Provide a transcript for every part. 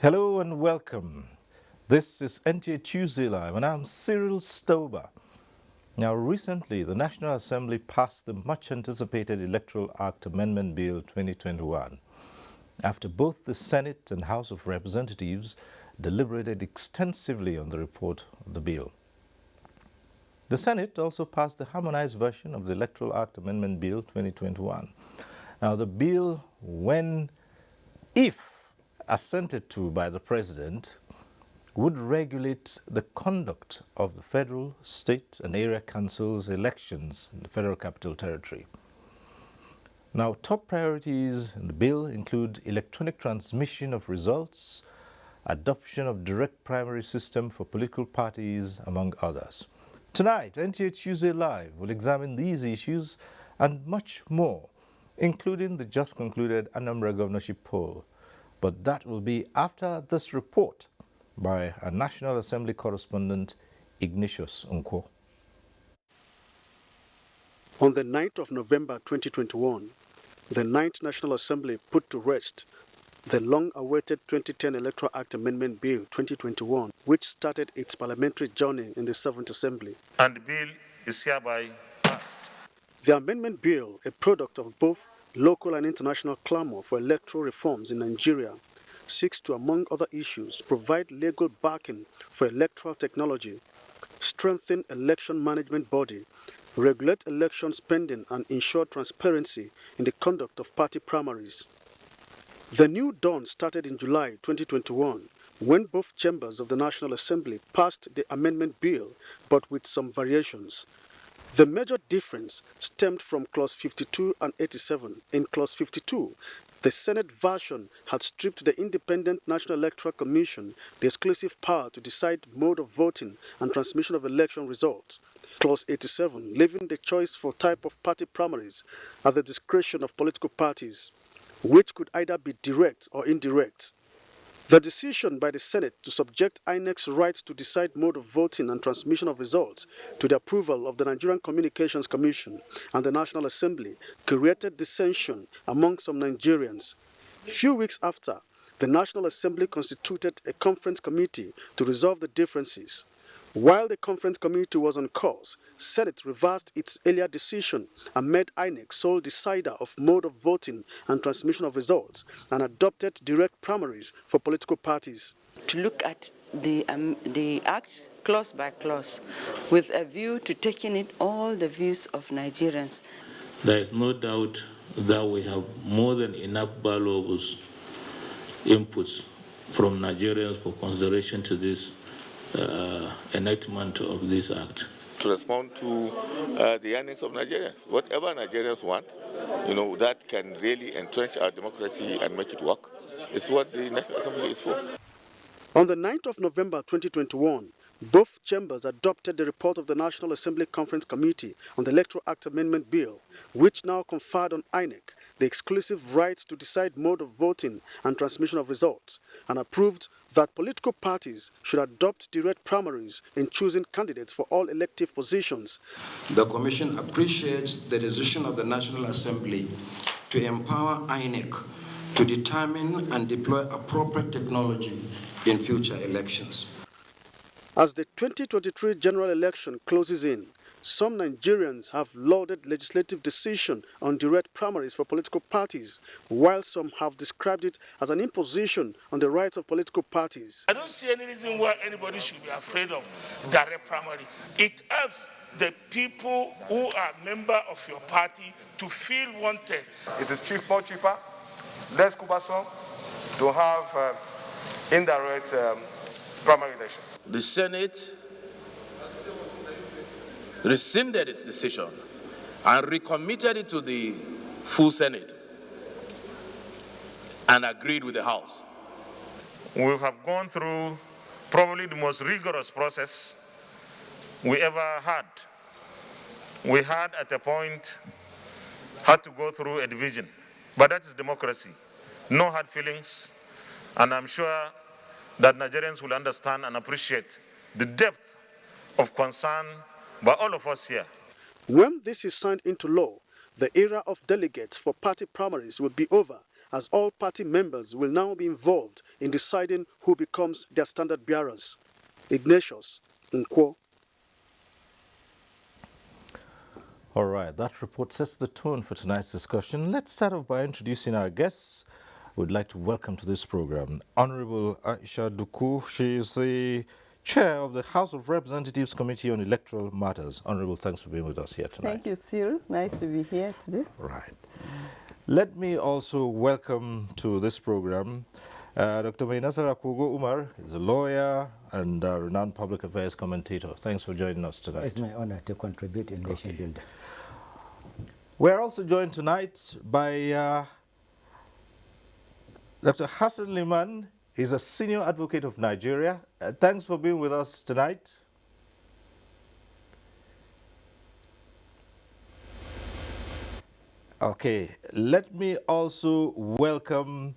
Hello and welcome. This is NTA Tuesday Live and I'm Cyril Stober. Now recently the National Assembly passed the much anticipated Electoral Act Amendment Bill 2021 after both the Senate and House of Representatives deliberated extensively on the report of the bill. The Senate also passed the harmonized version of the Electoral Act Amendment Bill 2021. Now the bill, if assented to by the President, would regulate the conduct of the federal, state and area councils elections in the Federal Capital Territory. Now, top priorities in the bill include electronic transmission of results, adoption of direct primary system for political parties, among others. Tonight, NTA Tuesday Live will examine these issues and much more, including the just concluded Anambra governorship poll. But that will be after this report by our National Assembly correspondent, Ignatius Unko. On the 9th of November 2021, the 9th National Assembly put to rest the long-awaited 2010 Electoral Act Amendment Bill 2021, which started its parliamentary journey in the 7th Assembly. And the bill is hereby passed. The Amendment Bill, a product of both local and international clamor for electoral reforms in Nigeria, seeks to, among other issues, provide legal backing for electoral technology, strengthen election management body, regulate election spending and ensure transparency in the conduct of party primaries. The new dawn started in July 2021 when both chambers of the National Assembly passed the amendment bill, but with some variations. The major difference stemmed from Clause 52 and 87. In Clause 52, the Senate version had stripped the Independent National Electoral Commission the exclusive power to decide mode of voting and transmission of election results. Clause 87, leaving the choice for type of party primaries at the discretion of political parties, which could either be direct or indirect. The decision by the Senate to subject INEC's right to decide mode of voting and transmission of results to the approval of the Nigerian Communications Commission and the National Assembly created dissension among some Nigerians. Few weeks after, the National Assembly constituted a conference committee to resolve the differences. While the conference committee was on course, Senate reversed its earlier decision and made INEC sole decider of mode of voting and transmission of results and adopted direct primaries for political parties. To look at the Act clause by clause with a view to taking in all the views of Nigerians. There is no doubt that we have more than enough valuable inputs from Nigerians for consideration to this enactment of this act. To respond to the yearnings of Nigerians. Whatever Nigerians want, that can really entrench our democracy and make it work. It's what the National Assembly is for. On the 9th of November 2021, both chambers adopted the report of the National Assembly Conference Committee on the Electoral Act Amendment Bill, which now conferred on INEC the exclusive right to decide mode of voting and transmission of results, and approved that political parties should adopt direct primaries in choosing candidates for all elective positions. The Commission appreciates the decision of the National Assembly to empower INEC to determine and deploy appropriate technology in future elections. As the 2023 general election closes in, some Nigerians have lauded legislative decision on direct primaries for political parties, while some have described it as an imposition on the rights of political parties. I don't see any reason why anybody should be afraid of direct primary. It helps the people who are members of your party to feel wanted. It is more cheaper, less cumbersome to have indirect primary elections. The Senate rescinded its decision and recommitted it to the full Senate and agreed with the House. We have gone through probably the most rigorous process we ever had. We had at a point had to go through a division, but that is democracy. No hard feelings, and I'm sure that Nigerians will understand and appreciate the depth of concern by all of us here. When this is signed into law, the era of delegates for party primaries will be over, as all party members will now be involved in deciding who becomes their standard bearers. Ignatius Nkwo. All right, that report sets the tone for tonight's discussion. Let's start off by introducing our guests. We'd like to welcome to this program Honorable Aisha Duku. She is the Chair of the House of Representatives Committee on Electoral Matters. Honorable, thanks for being with us here tonight. Thank you, Cyril. Nice to be here today. Right. Let me also welcome to this program Dr. Mainasara Kugo Umar is a lawyer and a renowned public affairs commentator. Thanks for joining us tonight. It's my honor to contribute in nation building. We're also joined tonight by Dr. Hassan Liman. He's a senior advocate of Nigeria. Thanks for being with us tonight. Okay, let me also welcome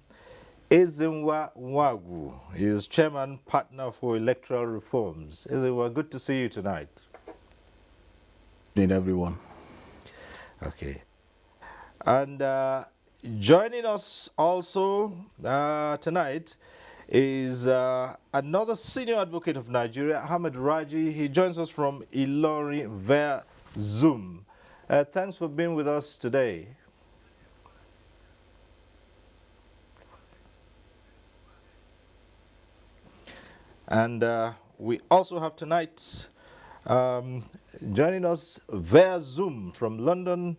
Ezenwa Wagu. He is Chairman Partner for Electoral Reforms. Ezenwa, good to see you tonight. Good evening, everyone. Okay. And joining us also tonight is another senior advocate of Nigeria, Ahmed Raji. He joins us from Ilori via Zoom. Thanks for being with us today. And we also have tonight joining us via Zoom from London,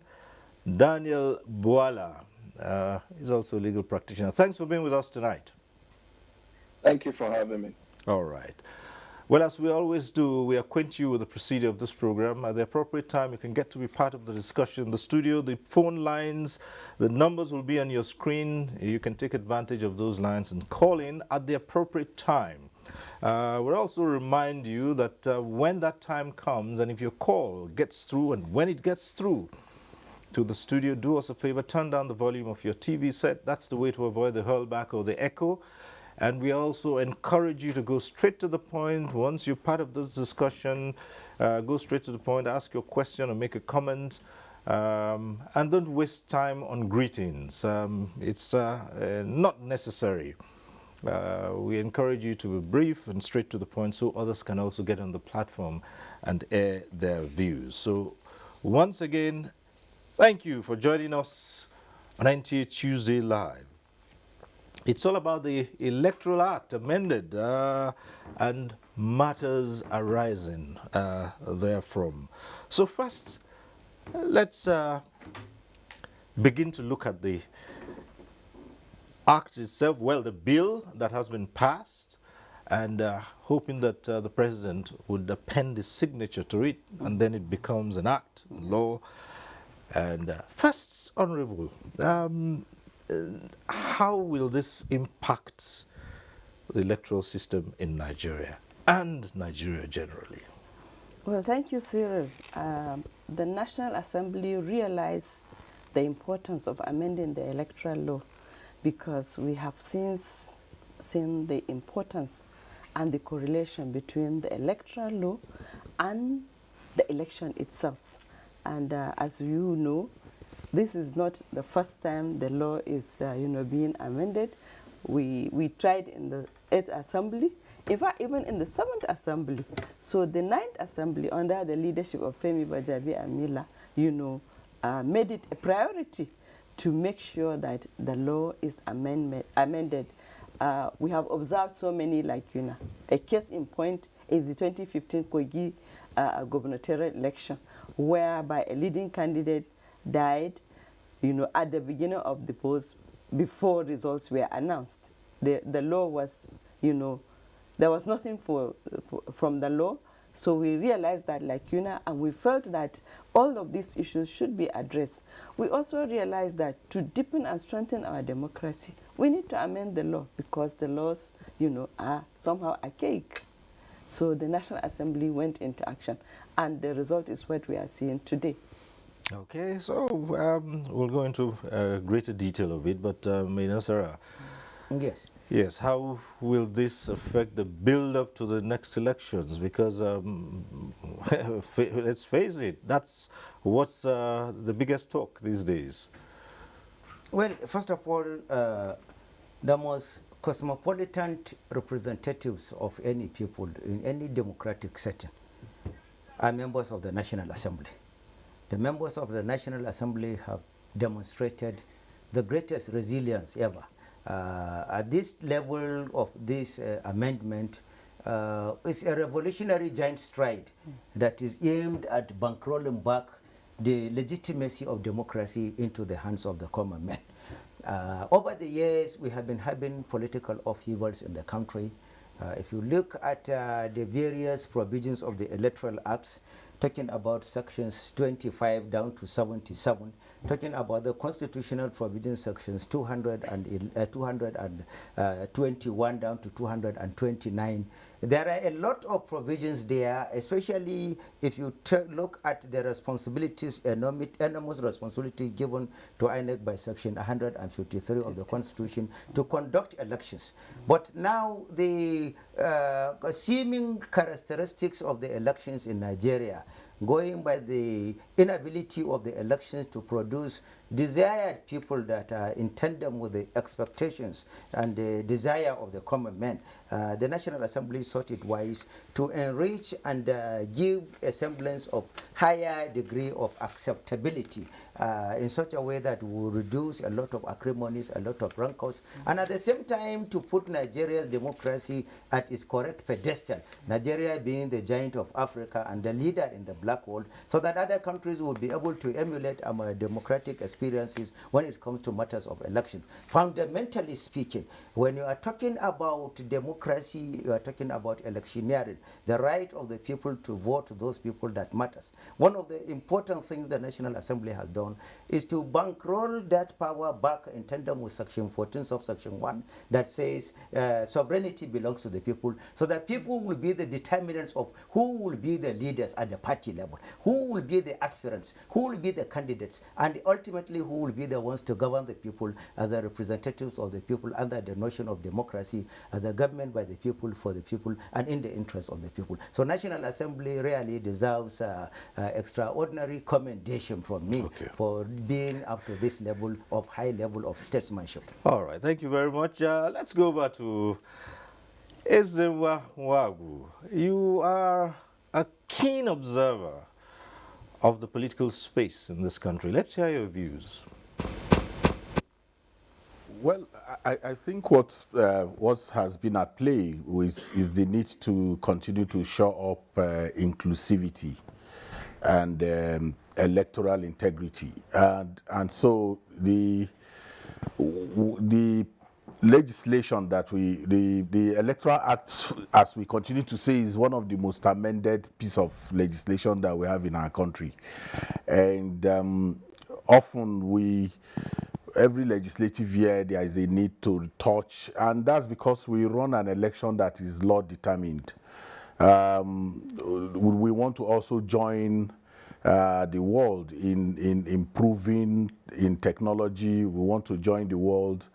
Daniel Boala. He's also a legal practitioner. Thanks for being with us tonight. Thank you for having me. All right. Well, as we always do, we acquaint you with the procedure of this program. At the appropriate time, you can get to be part of the discussion in the studio. The phone lines, the numbers will be on your screen. You can take advantage of those lines and call in at the appropriate time. We'll also remind you that when that time comes and if your call gets through and when it gets through to the studio, do us a favor, turn down the volume of your TV set. That's the way to avoid the hurlback or the echo. And we also encourage you to go straight to the point. Once you're part of this discussion, go straight to the point, ask your question or make a comment. And don't waste time on greetings. It's not necessary. We encourage you to be brief and straight to the point so others can also get on the platform and air their views. So once again, thank you for joining us on NTA Tuesday Live. It's all about the Electoral Act amended and matters arising therefrom. So first, let's begin to look at the Act itself, well, the bill that has been passed, and hoping that the President would append his signature to it, and then it becomes an act, law. And first, Honorable, how will this impact the electoral system in Nigeria and Nigeria generally? Well, thank you, Cyril. The National Assembly realized the importance of amending the electoral law because we have since seen the importance and the correlation between the electoral law and the election itself. And as you know, this is not the first time the law is being amended. We tried in the 8th Assembly, in fact, even in the 7th Assembly. So the 9th Assembly, under the leadership of Femi Bajabi and Mila, made it a priority to make sure that the law is amended. We have observed so many, a case in point is the 2015 Kogi gubernatorial election, whereby a leading candidate died, at the beginning of the polls before results were announced. The law was, there was nothing from the law. So we realized that and we felt that all of these issues should be addressed. We also realized that to deepen and strengthen our democracy, we need to amend the law because the laws, are somehow archaic. So the National Assembly went into action, and the result is what we are seeing today. Okay, so we'll go into greater detail of it, but Mainasara. Yes. Yes, how will this affect the build-up to the next elections? Because let's face it, that's what's the biggest talk these days. Well, first of all, the most cosmopolitan representatives of any people in any democratic setting are members of the National Assembly. The members of the National Assembly have demonstrated the greatest resilience ever. At this level of this amendment, it's a revolutionary giant stride that is aimed at bankrolling back the legitimacy of democracy into the hands of the common man. Over the years, we have been having political upheavals in the country. If you look at the various provisions of the Electoral Act, talking about sections 25 down to 77, talking about the constitutional provisions sections 221 down to 229. There are a lot of provisions there, especially if you look at the responsibilities, enormous responsibility given to INEC by section 153 of the Constitution to conduct elections. But now the seeming characteristics of the elections in Nigeria, going by the inability of the elections to produce desired people that are in tandem with the expectations and the desire of the common man, the National Assembly thought it wise to enrich and give a semblance of higher degree of acceptability in such a way that will reduce a lot of acrimonies, a lot of rancors, and at the same time to put Nigeria's democracy at its correct pedestal, Nigeria being the giant of Africa and the leader in the black world, so that other countries will be able to emulate our democratic experiences when it comes to matters of election. Fundamentally speaking, when you are talking about democracy, you are talking about electioneering, the right of the people to vote those people that matters. One of the important things the National Assembly has done is to bankroll that power back in tandem with section 14 subsection 1 that says sovereignty belongs to the people, so that people will be the determinants of who will be the leaders at the party level, who will be the aspirants, who will be the candidates, and ultimately who will be the ones to govern the people as the representatives of the people under the notion of democracy, as the government by the people, for the people, and in the interest of the people. So National Assembly really deserves extraordinary commendation from me for being up to this level of high level of statesmanship. All right, thank you very much. Let's go over to Ezenwa Wagu. You are a keen observer of the political space in this country. Let's hear your views. Well, I think what has been at play is the need to continue to show up inclusivity and electoral integrity, and so the legislation that the Electoral Act, as we continue to say, is one of the most amended piece of legislation that we have in our country, and often every legislative year there is a need to touch, and that's because we run an election that is law determined. We want to also join the world in improving in technology. We want to join the world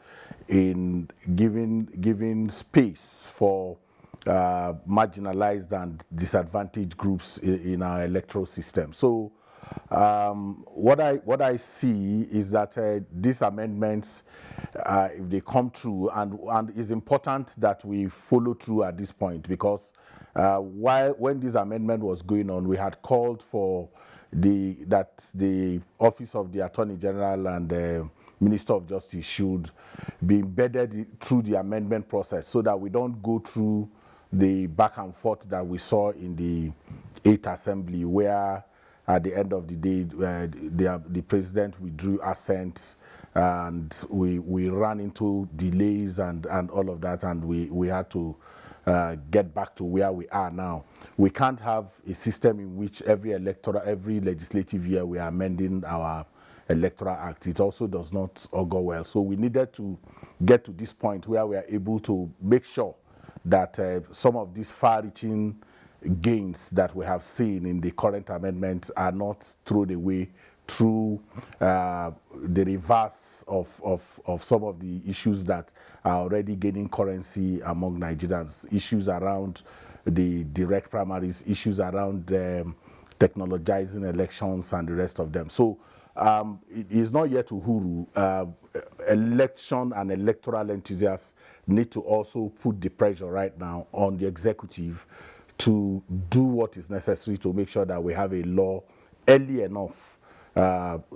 in giving space for marginalized and disadvantaged groups in our electoral system. So what I see is that these amendments, if they come through, and it's important that we follow through at this point, because when this amendment was going on, we had called for that the Office of the Attorney General and the Minister of Justice should be embedded through the amendment process, so that we don't go through the back and forth that we saw in the 8th Assembly, where at the end of the day the President withdrew assent, and we ran into delays and all of that, and we had to get back to where we are now. We can't have a system in which every legislative year we are amending our Electoral Act. It also does not augur well. So we needed to get to this point where we are able to make sure that some of these far-reaching gains that we have seen in the current amendments are not thrown away through the reverse of some of the issues that are already gaining currency among Nigerians, issues around the direct primaries, issues around technologizing elections and the rest of them. So it is not yet Uhuru. election and electoral enthusiasts need to also put the pressure right now on the executive to do what is necessary to make sure that we have a law early enough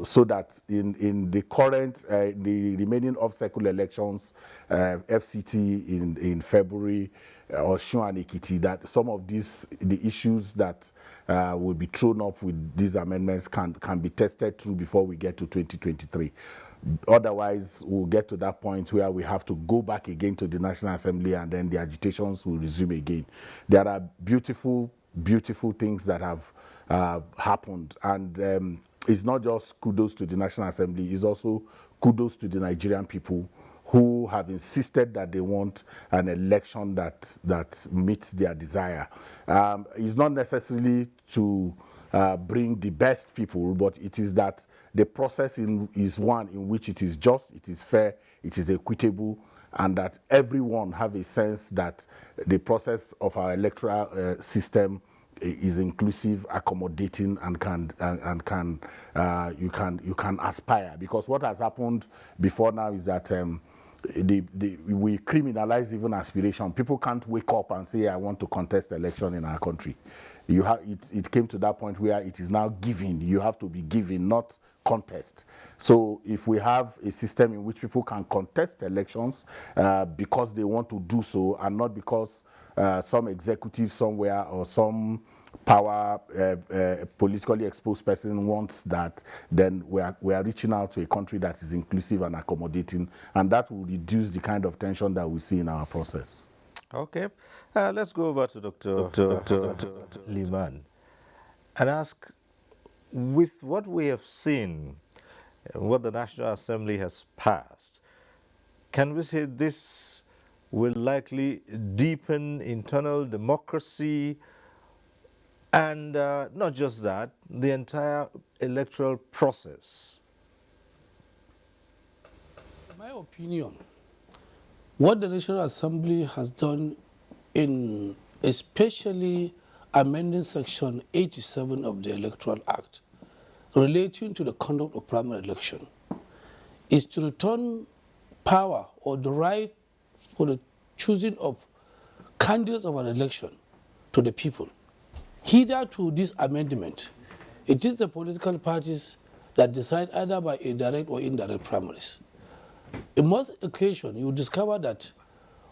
so that in the current, the remaining off-cycle elections, FCT in February, or Osun and Ekiti, that some of the issues that will be thrown up with these amendments can be tested through before we get to 2023. Otherwise, we'll get to that point where we have to go back again to the National Assembly, and then the agitations will resume again. There are beautiful, beautiful things that have happened, and it's not just kudos to the National Assembly, it's also kudos to the Nigerian people who have insisted that they want an election that meets their desire. It's not necessarily to bring the best people, but it is that the process is one in which it is just, it is fair, it is equitable, and that everyone have a sense that the process of our electoral system is inclusive, accommodating, and you can aspire. Because what has happened before now is that we criminalize even aspiration. People can't wake up and say, I want to contest election in our country. It came to that point where it is now given. You have to be given, not contest. So if we have a system in which people can contest elections because they want to do so, and not because some executive somewhere or some power politically exposed person wants that, then we are reaching out to a country that is inclusive and accommodating, and that will reduce the kind of tension that we see in our process. Okay, let's go over to Dr. Liman and ask, with what we have seen, what the National Assembly has passed, can we say this will likely deepen internal democracy, and not just that, the entire electoral process? In my opinion, what the National Assembly has done in especially amending Section 87 of the Electoral Act relating to the conduct of primary election is to return power or the right for the choosing of candidates of an election to the people. Hitherto this amendment, it is the political parties that decide either by indirect or indirect primaries. In most occasions, you discover that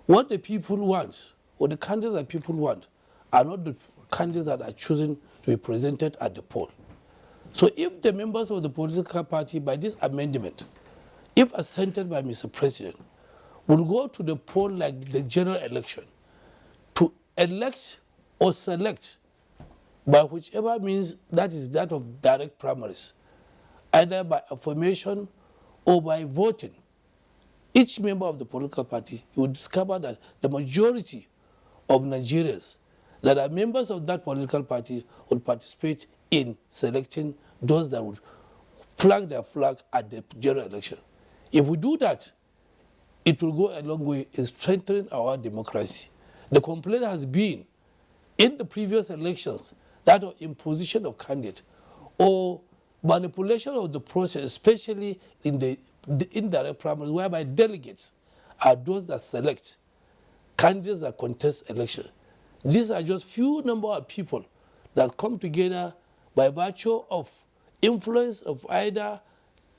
what the people want, or the candidates that people want, are not the candidates that are chosen to be presented at the poll. So if the members of the political party, by this amendment, if assented by Mr. President, will go to the poll like the general election to elect or select by whichever means that is that of direct primaries, either by affirmation or by voting, each member of the political party, you will discover that the majority of Nigerians that are members of that political party would participate in selecting those that would flag their flag at the general election. If we do that, it will go a long way in strengthening our democracy. The complaint has been, in the previous elections, that of imposition of candidate or manipulation of the process, especially in the indirect primaries, whereby delegates are those that select candidates that contest election. These are just few number of people that come together by virtue of influence of either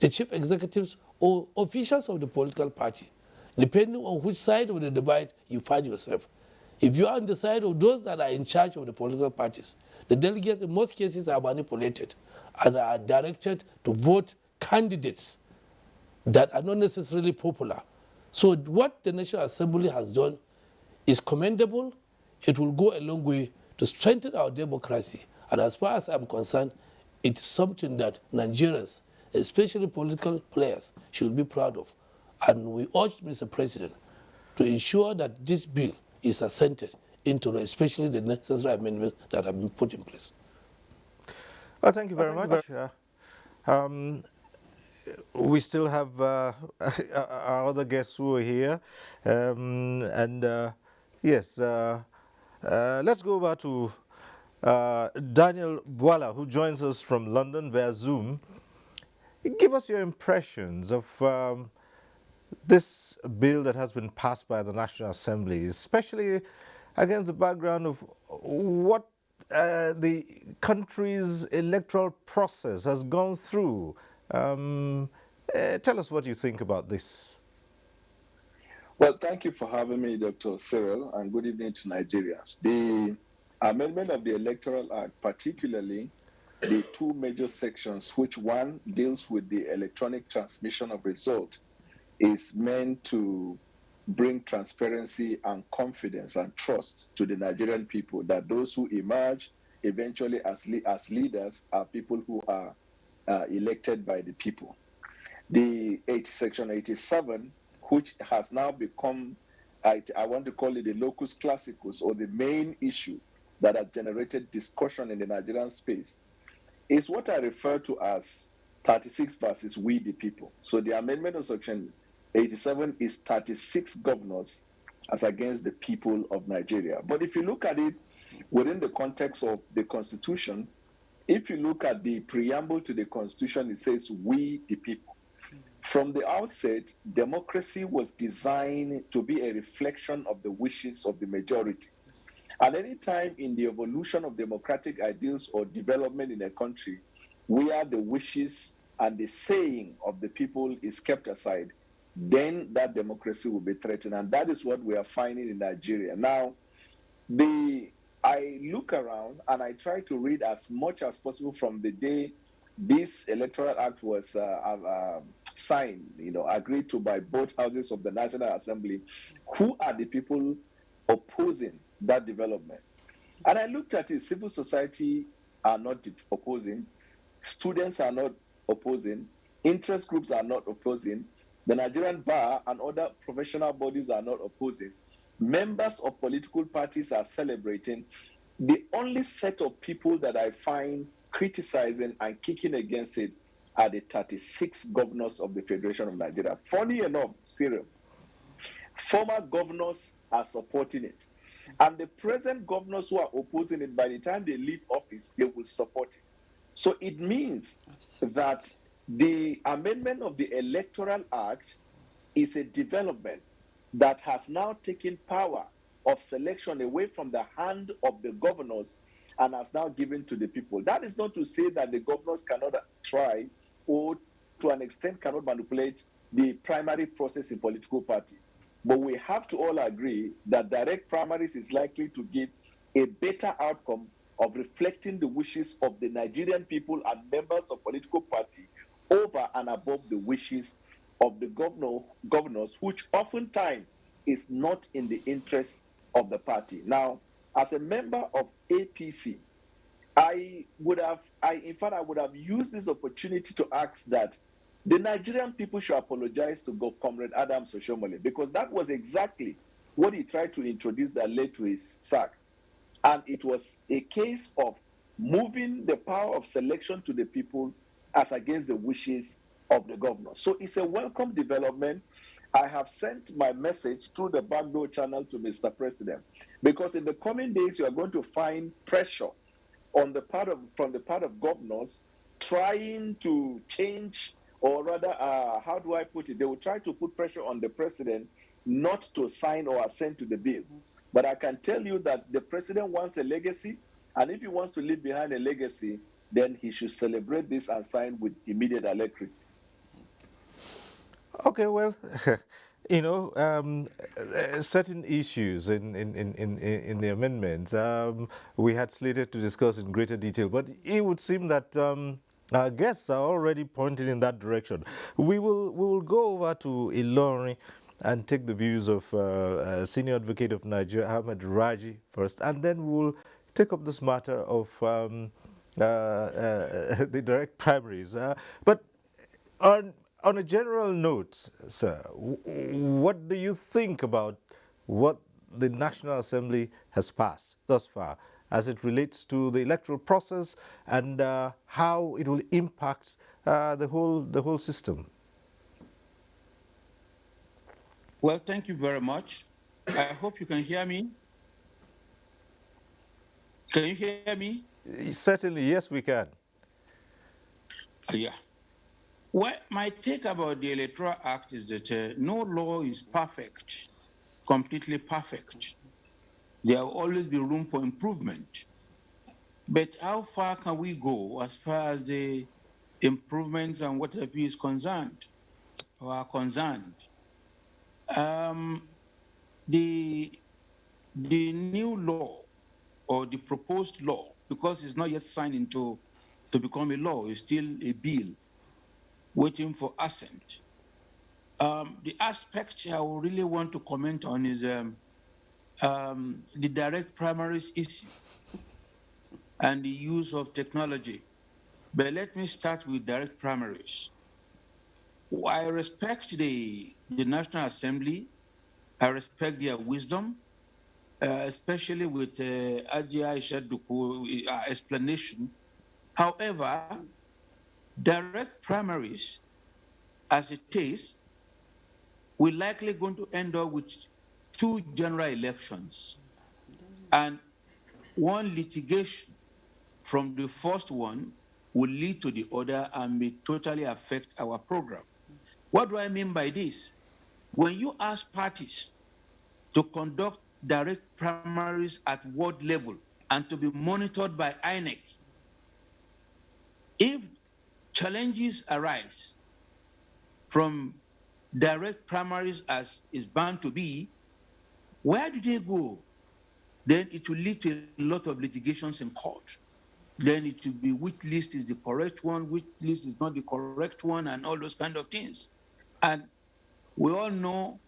the chief executives or officials of the political party, depending on which side of the divide you find yourself. If you are on the side of those that are in charge of the political parties, the delegates in most cases are manipulated and are directed to vote candidates that are not necessarily popular. So what the National Assembly has done is commendable. It will go a long way to strengthen our democracy. And as far as I'm concerned, it is something that Nigerians, especially political players, should be proud of. And we urge Mr. President to ensure that this bill is assented into, especially the necessary amendments that have been put in place. Well, thank you very much. We still have our other guests who are here. Yes, let's go over to Daniel Bwala, who joins us from London via Zoom. Give us your impressions of this bill that has been passed by the National Assembly, especially against the background of what the country's electoral process has gone through. Tell us what you think about this. Well, thank you for having me, Dr. Cyril, and good evening to Nigerians. The amendment of the Electoral Act, particularly the two major sections, which one deals with the electronic transmission of result, is meant to bring transparency and confidence and trust to the Nigerian people that those who emerge eventually as leaders are people who are elected by the people. The Section 87, which has now become, I want to call it the locus classicus, or the main issue that has generated discussion in the Nigerian space, is what I refer to as 36 versus we the people. So the amendment of Section 87 is 36 governors as against the people of Nigeria. But if you look at it within the context of the Constitution, if you look at the preamble to the Constitution, it says we the people. From the outset, democracy was designed to be a reflection of the wishes of the majority. At any time in the evolution of democratic ideals or development in a country, where the wishes and the saying of the people is kept aside, then that democracy will be threatened. And that is what we are finding in Nigeria. Now, I look around and I try to read as much as possible from the day this Electoral Act was signed, agreed to by both houses of the National Assembly. Who are the people opposing that development? And I looked at it. Civil society are not opposing. Students are not opposing. Interest groups are not opposing. The Nigerian Bar and other professional bodies are not opposing. Members of political parties are celebrating. The only set of people that I find criticizing and kicking against it are the 36 governors of the Federation of Nigeria. Funny enough, Cyril, former governors are supporting it. And the present governors who are opposing it, by the time they leave office, they will support it. So it means that the amendment of the Electoral Act is a development that has now taken power of selection away from the hand of the governors and has now given to the people. That is not to say that the governors cannot try or to an extent cannot manipulate the primary process in political party. But we have to all agree that direct primaries is likely to give a better outcome of reflecting the wishes of the Nigerian people and members of political party over and above the wishes of the governors, which oftentimes is not in the interest of the party. Now, as a member of APC, I would have used this opportunity to ask that the Nigerian people should apologize to Comrade Adams Oshomole, because that was exactly what he tried to introduce that led to his sack. And it was a case of moving the power of selection to the people as against the wishes of the governor. So it's a welcome development. I have sent my message through the backdoor channel to Mr. President, because in the coming days, you are going to find pressure from the part of governors trying to change, or rather, how do I put it? They will try to put pressure on the president not to sign or assent to the bill. But I can tell you that the president wants a legacy, and if he wants to leave behind a legacy, then he should celebrate this and sign with immediate alacrity. Okay, well, certain issues in the amendments we had slated to discuss in greater detail, but it would seem that our guests are already pointing in that direction. We will go over to Ilorin and take the views of Senior Advocate of Nigeria, Ahmed Raji, first, and then we'll take up this matter of the direct primaries. But on a general note, sir, what do you think about what the National Assembly has passed thus far as it relates to the electoral process and how it will impact the whole system? Well, thank you very much. I hope you can hear me. Can you hear me? Certainly, yes, we can. Yeah. Well, my take about the Electoral Act is that no law is perfect, completely perfect. There will always be room for improvement. But how far can we go as far as the improvements and what have you is concerned or are concerned? The new law or the proposed law, because it's not yet signed into to become a law, it's still a bill waiting for assent. The aspect I would really want to comment on is the direct primaries issue and the use of technology. But let me start with direct primaries. I respect the National Assembly. I respect their wisdom, especially with Ajia Ishaduku explanation. However, direct primaries, as it is, we're likely going to end up with 2 general elections and one litigation from the first one will lead to the other and may totally affect our program. What do I mean by this? When you ask parties to conduct direct primaries at ward level and to be monitored by INEC, if challenges arise from direct primaries as is bound to be, where do they go? Then it will lead to a lot of litigations in court. Then it will be which list is the correct one, which list is not the correct one, and all those kind of things. And we all know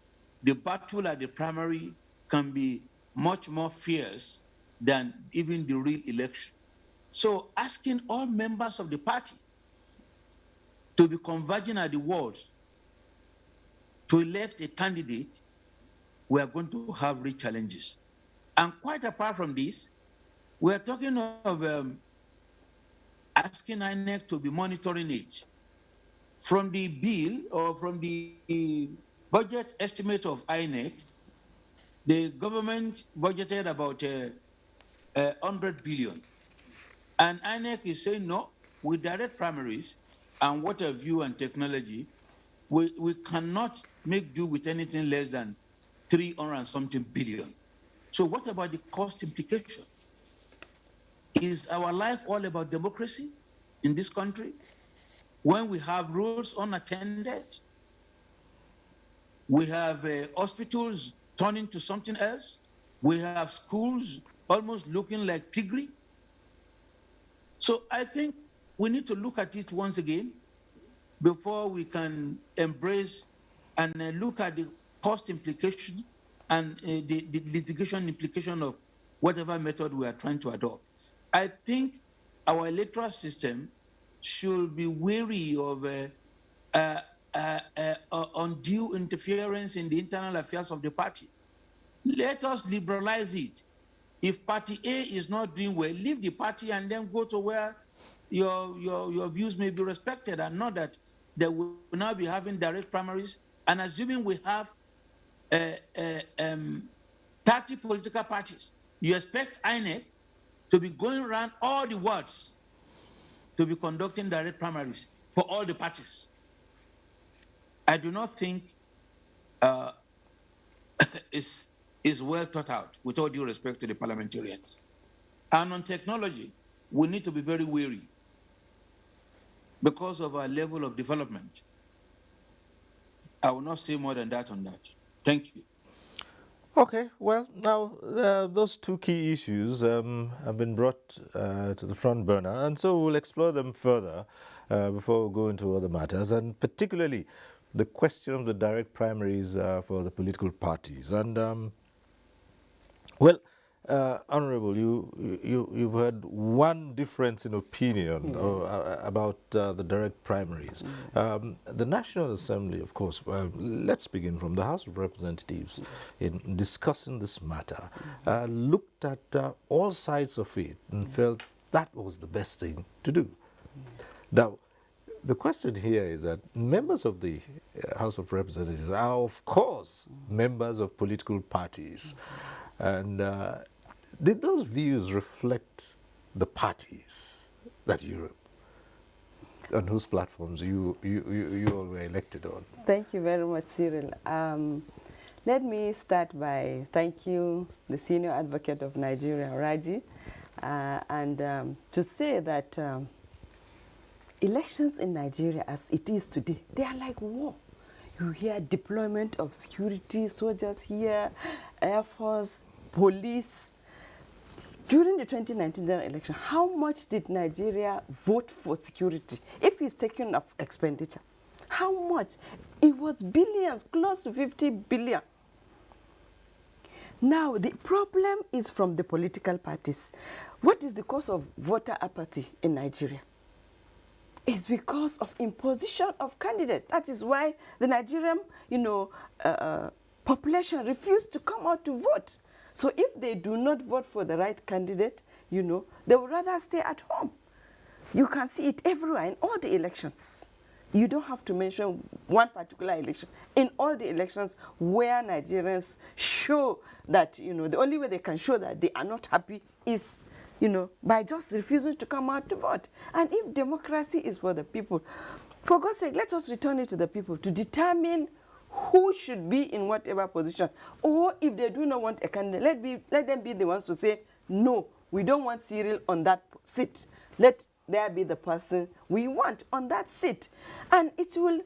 the battle at the primary can be much more fierce than even the real election. So asking all members of the party to be converging at the wards to elect a candidate, we are going to have real challenges. And quite apart from this, we are talking of asking INEC to be monitoring it. From the bill or from the budget estimate of INEC, the government budgeted about 100 billion. And INEC is saying, no, with direct primaries and water view and technology, we cannot make do with anything less than 300 and something billion. So what about the cost implication? Is our life all about democracy in this country? When we have roads unattended, we have hospitals turning to something else, we have schools almost looking like piggery. So I think we need to look at it once again before we can embrace and look at the cost implication and the litigation implication of whatever method we are trying to adopt. I think our electoral system should be wary of undue interference in the internal affairs of the party. Let us liberalize it. If party A is not doing well, leave the party and then go to where your views may be respected, and not that they will now be having direct primaries. And assuming we have 30 political parties, you expect INEC to be going around all the wards to be conducting direct primaries for all the parties. I do not think is well thought out, with all due respect to the parliamentarians. And on technology, we need to be very wary because of our level of development. I will not say more than that on that. Thank you. Okay, well, now those 2 key issues have been brought to the front burner, and so we'll explore them further before we go into other matters, and particularly the question of the direct primaries for the political parties. And well, Honorable, you've heard one difference in opinion about the direct primaries. The National Assembly, of course, let's begin from the House of Representatives in discussing this matter, looked at all sides of it and felt that was the best thing to do. Now, the question here is that members of the House of Representatives are, of course, members of political parties. And did those views reflect the parties that you on whose platforms you all were elected on. Thank you very much, Cyril. Let me start by thanking the Senior Advocate of Nigeria, Raji, and to say that elections in Nigeria, as it is today, they are like war. You hear deployment of security, soldiers here, Air Force, police. During the 2019 general election, how much did Nigeria vote for security? If it's taken of expenditure, how much? It was billions, close to 50 billion. Now, the problem is from the political parties. What is the cause of voter apathy in Nigeria? It's because of imposition of candidates. That is why the Nigerian, population refused to come out to vote. So if they do not vote for the right candidate, they would rather stay at home. You can see it everywhere in all the elections. You don't have to mention one particular election. In all the elections where Nigerians show that, the only way they can show that they are not happy is, by just refusing to come out to vote. And if democracy is for the people, for God's sake, let us return it to the people to determine who should be in whatever position. Or if they do not want a candidate, let them be the ones to say, no, we don't want Cyril on that seat. Let there be the person we want on that seat. And it will,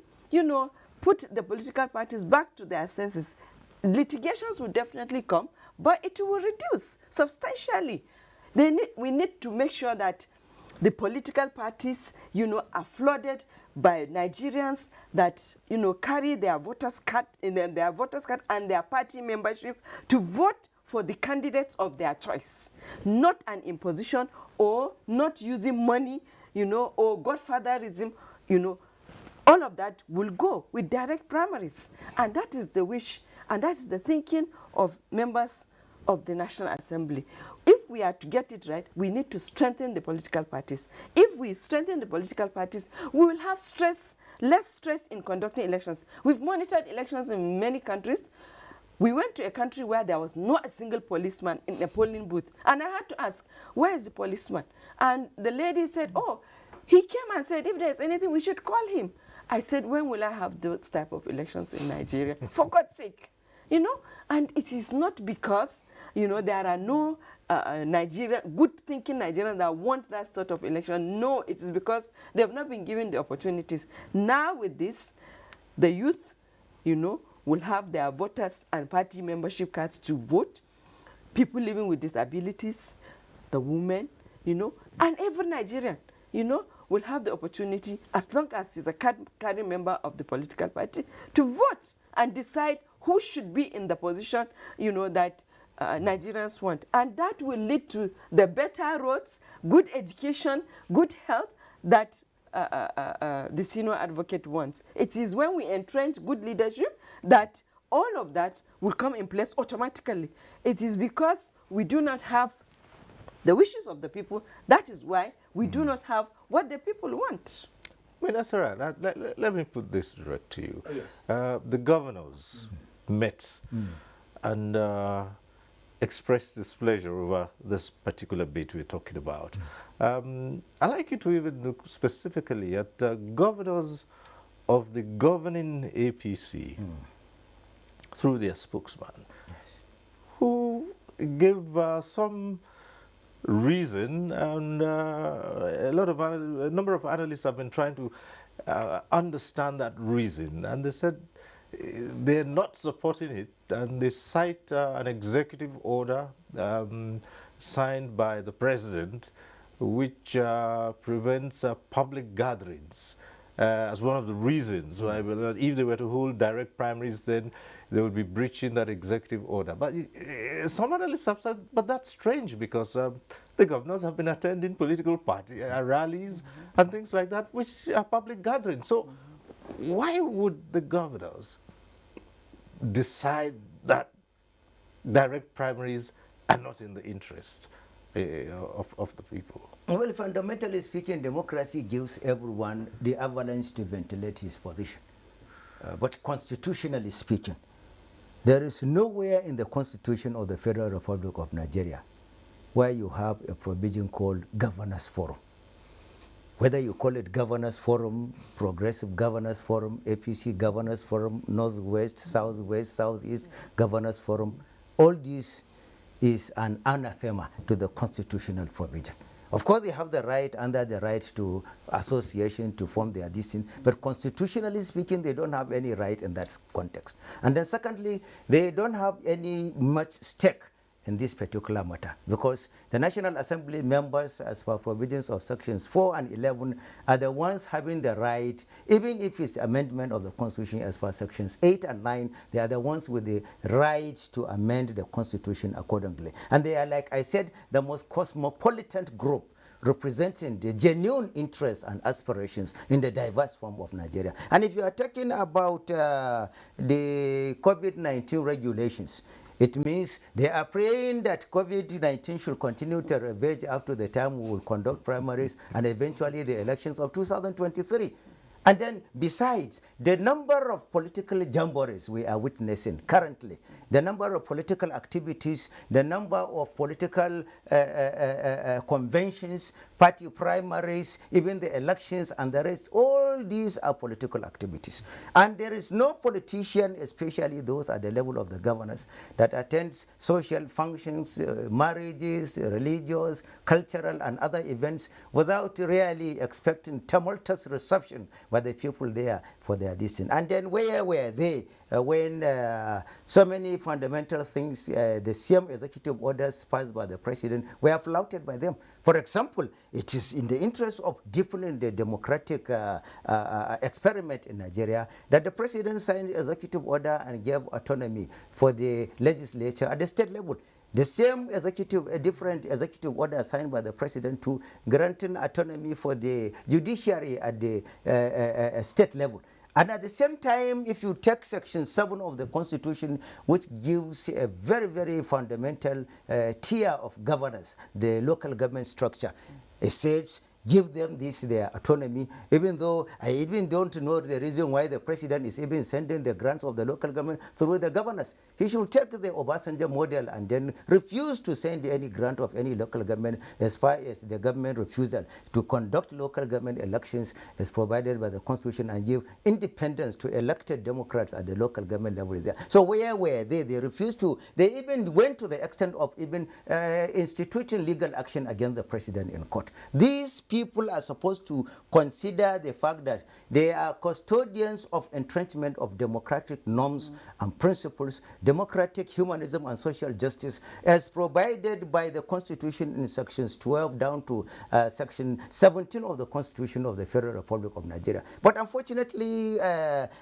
put the political parties back to their senses. Litigations will definitely come, but it will reduce substantially. We need to make sure that the political parties, are flooded by Nigerians that, carry their voters card and their party membership to vote for the candidates of their choice, not an imposition or not using money, or godfatherism, all of that will go with direct primaries. And that is the wish, and that is the thinking of members of the National Assembly. If we are to get it right, we need to strengthen the political parties. If we strengthen the political parties, we will have less stress in conducting elections. We've monitored elections in many countries. We went to a country where there was not a single policeman in a polling booth. And I had to ask, where is the policeman? And the lady said, oh, he came and said, if there's anything, we should call him. I said, when will I have those type of elections in Nigeria? For God's sake. And it is not because, there are no good-thinking Nigerians that want that sort of election. No, it is because they have not been given the opportunities. Now with this, the youth, will have their voters and party membership cards to vote. People living with disabilities, the women, and every Nigerian, will have the opportunity, as long as he's a card-carrying member of the political party, to vote and decide who should be in the position, that Nigerians want. And that will lead to the better roads, good education, good health that the senior advocate wants. It is when we entrench good leadership that all of that will come in place automatically. It is because we do not have the wishes of the people. That is why we do not have what the people want. Well, that's all right. Let me put this direct to you. Oh, yes. The governors met and expressed displeasure over this particular bit we're talking about. I'd like you to even look specifically at the governors of the governing APC through their spokesman, who gave some reason, and a number of analysts have been trying to understand that reason, and they said they're not supporting it, and they cite an executive order signed by the president which prevents public gatherings as one of the reasons why, if they were to hold direct primaries, then they would be breaching that executive order. But some analysts have said, but that's strange, because the governors have been attending political party rallies and things like that, which are public gatherings. So why would the governors decide that direct primaries are not in the interest of the people? Well, fundamentally speaking, democracy gives everyone the avalanche to ventilate his position. But constitutionally speaking, there is nowhere in the Constitution of the Federal Republic of Nigeria where you have a provision called Governors Forum. whether you call it Governors Forum, Progressive Governors Forum, APC Governors Forum, Northwest, Southwest, Southeast Governors Forum, all this is an anathema to the constitutional provision. Of course, they have the right, under the right to association, to form their distinct, but constitutionally speaking, they don't have any right in that context. And then secondly, they don't have any much stake in this particular matter, because the National Assembly members, as per provisions of sections 4 and 11, are the ones having the right, even if it's amendment of the Constitution as per sections 8 and 9, they are the ones with the right to amend the Constitution accordingly. And they are, like I said, the most cosmopolitan group representing the genuine interests and aspirations in the diverse form of Nigeria. And if you are talking about the COVID-19 regulations, it means they are praying that COVID-19 should continue to ravage after the time we will conduct primaries and eventually the elections of 2023. And then besides, the number of political jamborees we are witnessing currently, the number of political activities, the number of political conventions, party primaries, even the elections and the rest, all these are political activities. And there is no politician, especially those at the level of the governors, that attends social functions, marriages, religious, cultural and other events without really expecting tumultuous reception by the people there for their destiny. And then where were they when so many fundamental things, the same executive orders passed by the president, were flouted by them? For example, it is in the interest of deepening the democratic experiment in Nigeria that the president signed executive order and gave autonomy for the legislature at the state level. The same executive, a different executive order signed by the president to granting autonomy for the judiciary at the state level. And at the same time, if you take section 7 of the Constitution, which gives a very, very fundamental tier of governance, the local government structure, it says give them their autonomy, even though I even don't know the reason why the president is even sending the grants of the local government through the governors. He should take the Obasanjo model and then refuse to send any grant of any local government as far as the government refusal to conduct local government elections as provided by the Constitution and give independence to elected Democrats at the local government level there. So where were they? They refused to. They even went to the extent of even instituting legal action against the president in court. These people are supposed to consider the fact that they are custodians of entrenchment of democratic norms and principles, democratic humanism and social justice as provided by the Constitution in sections 12 down to section 17 of the Constitution of the Federal Republic of Nigeria. But unfortunately,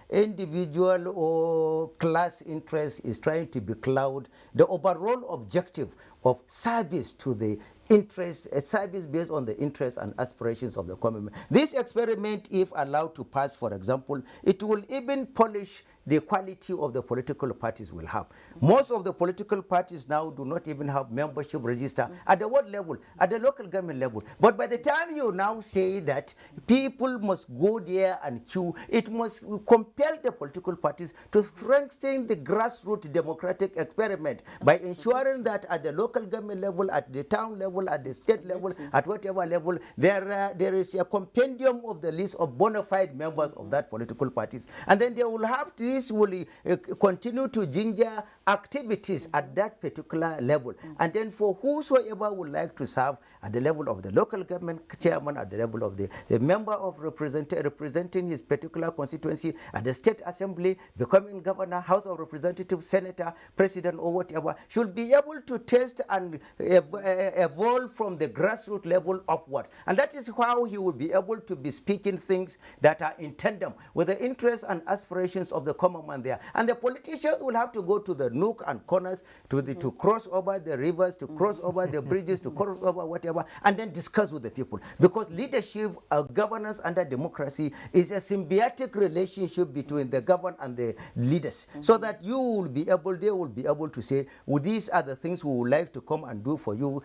individual or class interest is trying to becloud the overall objective of service to the interest, a service based on the interests and aspirations of the common man. This experiment, if allowed to pass, for example, it will even polish the quality of the political parties will have. Most of the political parties now do not even have membership register at the ward level, at the local government level. But by the time you now say that people must go there and queue, it must compel the political parties to strengthen the grassroots democratic experiment by ensuring that at the local government level, at the town level, at the state level, at whatever level, there is a compendium of the list of bona fide members of that political parties. And then they will have to this will continue to ginger activities at that particular level. And then for whosoever would like to serve at the level of the local government chairman, at the level of the member of representing his particular constituency, at the state assembly, becoming governor, house of representatives, senator, president, or whatever, should be able to test and evolve from the grassroots level upwards. And that is how he will be able to be speaking things that are in tandem with the interests and aspirations of the common man there. And the politicians will have to go to the nook and corners to cross over the rivers, to cross over the bridges, to cross over whatever, and then discuss with the people. Because leadership, governance under democracy is a symbiotic relationship between the governed and the leaders. So that you will be able, they will be able to say, well, these are the things we would like to come and do for you,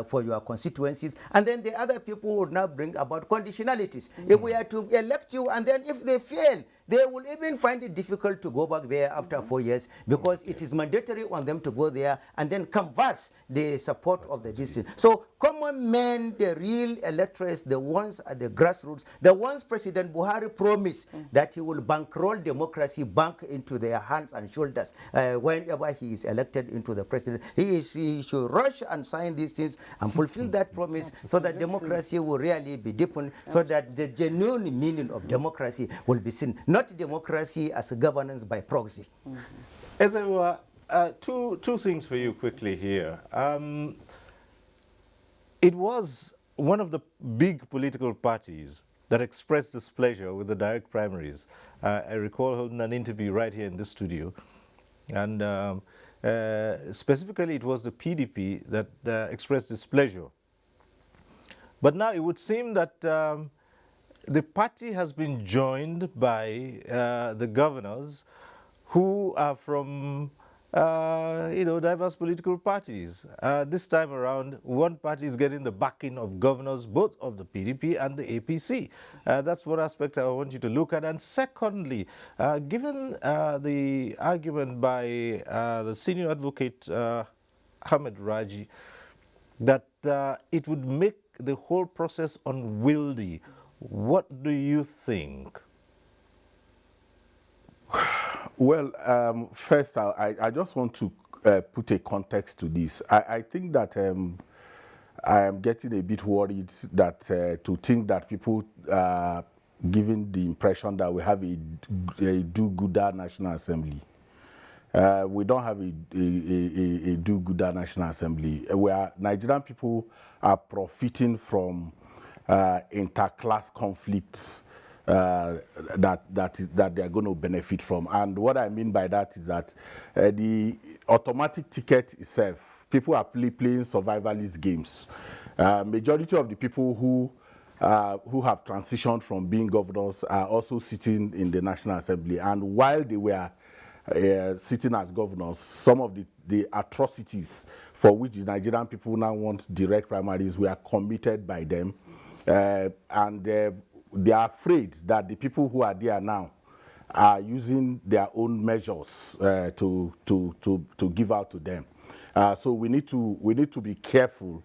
for your constituencies. And then the other people would now bring about conditionalities. If we are to elect you, and then if they fail, They will even find it difficult to go back there after 4 years because it is mandatory on them to go there and then canvass the support of the district. So common men, the real electors, the ones at the grassroots, the ones President Buhari promised that he will bankroll democracy back into their hands and shoulders whenever he is elected into the president. He should rush and sign these things and fulfill that promise so that democracy will really be deepened, so that the genuine meaning of democracy will be seen, not democracy as a governance by proxy. As I were, two things for you quickly here. It was one of the big political parties that expressed displeasure with the direct primaries. I recall holding an interview right here in this studio, and specifically it was the PDP that expressed displeasure. But now it would seem that the party has been joined by the governors who are from diverse political parties. This time around, one party is getting the backing of governors, both of the PDP and the APC. That's one aspect I want you to look at. And secondly, given the argument by the senior advocate Ahmed Raji that it would make the whole process unwieldy, what do you think? Well, first, I just want to put a context to this. I think that I am getting a bit worried that to think that people are giving the impression that we have a do-gooder National Assembly. We don't have a do-gooder National Assembly. Where Nigerian people are profiting from inter-class conflicts that they are going to benefit from. And what I mean by that is that the automatic ticket itself, people are playing survivalist games. Majority of the people who have transitioned from being governors are also sitting in the National Assembly. And while they were sitting as governors, some of the atrocities for which the Nigerian people now want direct primaries were committed by them. And they are afraid that the people who are there now are using their own measures to give out to them. So we need to be careful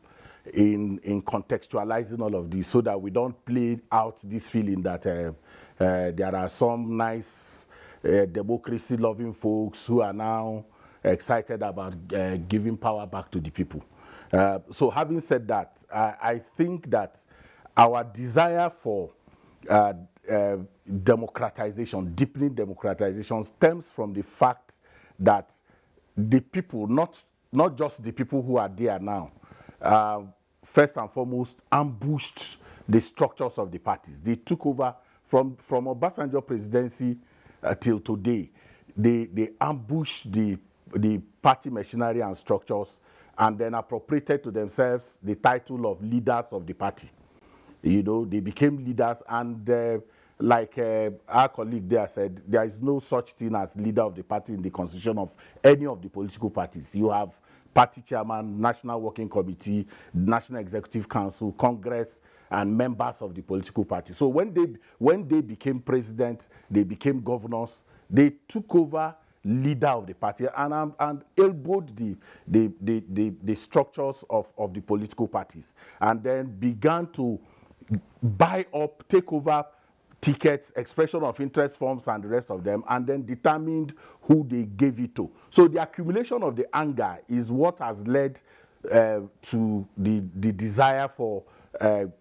in contextualizing all of this so that we don't play out this feeling that there are some nice democracy-loving folks who are now excited about giving power back to the people. So having said that, I think that our desire for democratization, deepening democratization, stems from the fact that the people, not just the people who are there now, first and foremost ambushed the structures of the parties. They took over from Obasanjo presidency till today. They ambushed the party machinery and structures and then appropriated to themselves the title of leaders of the party. You know, they became leaders, and like our colleague there said, there is no such thing as leader of the party in the constitution of any of the political parties. You have party chairman, national working committee, national executive council, congress, and members of the political party. So when they became president, they became governors, they took over leader of the party and elbowed the structures of the political parties, and then began to buy up, take over tickets, expression of interest forms, and the rest of them, and then determined who they gave it to. So the accumulation of the anger is what has led to the desire for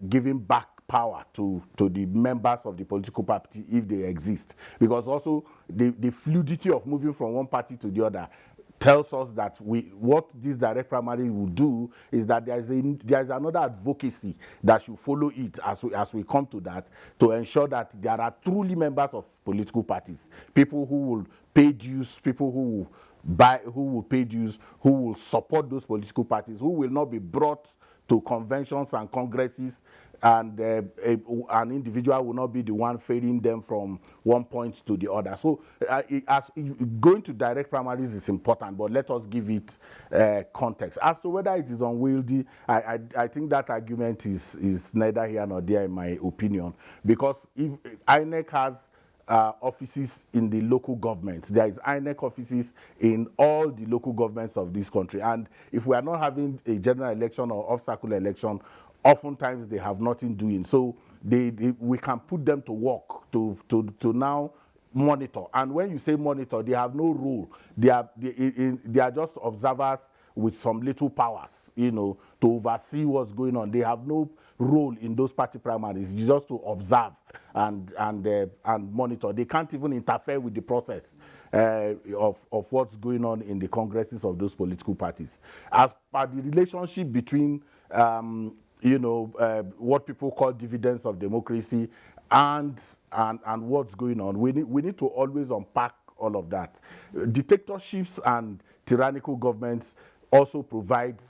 giving back power to the members of the political party if they exist. Because also the fluidity of moving from one party to the other tells us that what this direct primary will do is that there is another advocacy that should follow it as we come to that, to ensure that there are truly members of political parties, people who will pay dues, people who will pay dues, who will support those political parties, who will not be brought to conventions and congresses, and an individual will not be the one ferrying them from one point to the other. So going to direct primaries is important, but let us give it context. As to whether it is unwieldy, I think that argument is neither here nor there in my opinion, because if INEC has offices in the local governments. There is INEC offices in all the local governments of this country. And if we are not having a general election or off-cycle election, oftentimes they have nothing doing. So we can put them to work to now monitor. And when you say monitor, they have no role. They are just observers with some little powers, you know, to oversee what's going on. They have no role in those party primaries. It's just to observe and monitor. They can't even interfere with the process of what's going on in the congresses of those political parties. As per the relationship between what people call dividends of democracy and what's going on, we need to always unpack all of that. Dictatorships and tyrannical governments also provide,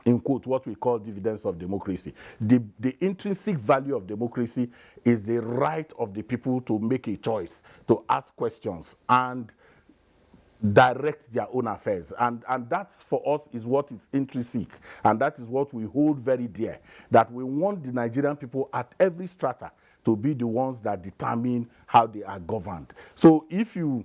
in quote, what we call dividends of democracy. The intrinsic value of democracy is the right of the people to make a choice, to ask questions, and direct their own affairs. And that's, for us, is what is intrinsic. And that is what we hold very dear, that we want the Nigerian people at every strata to be the ones that determine how they are governed. So if you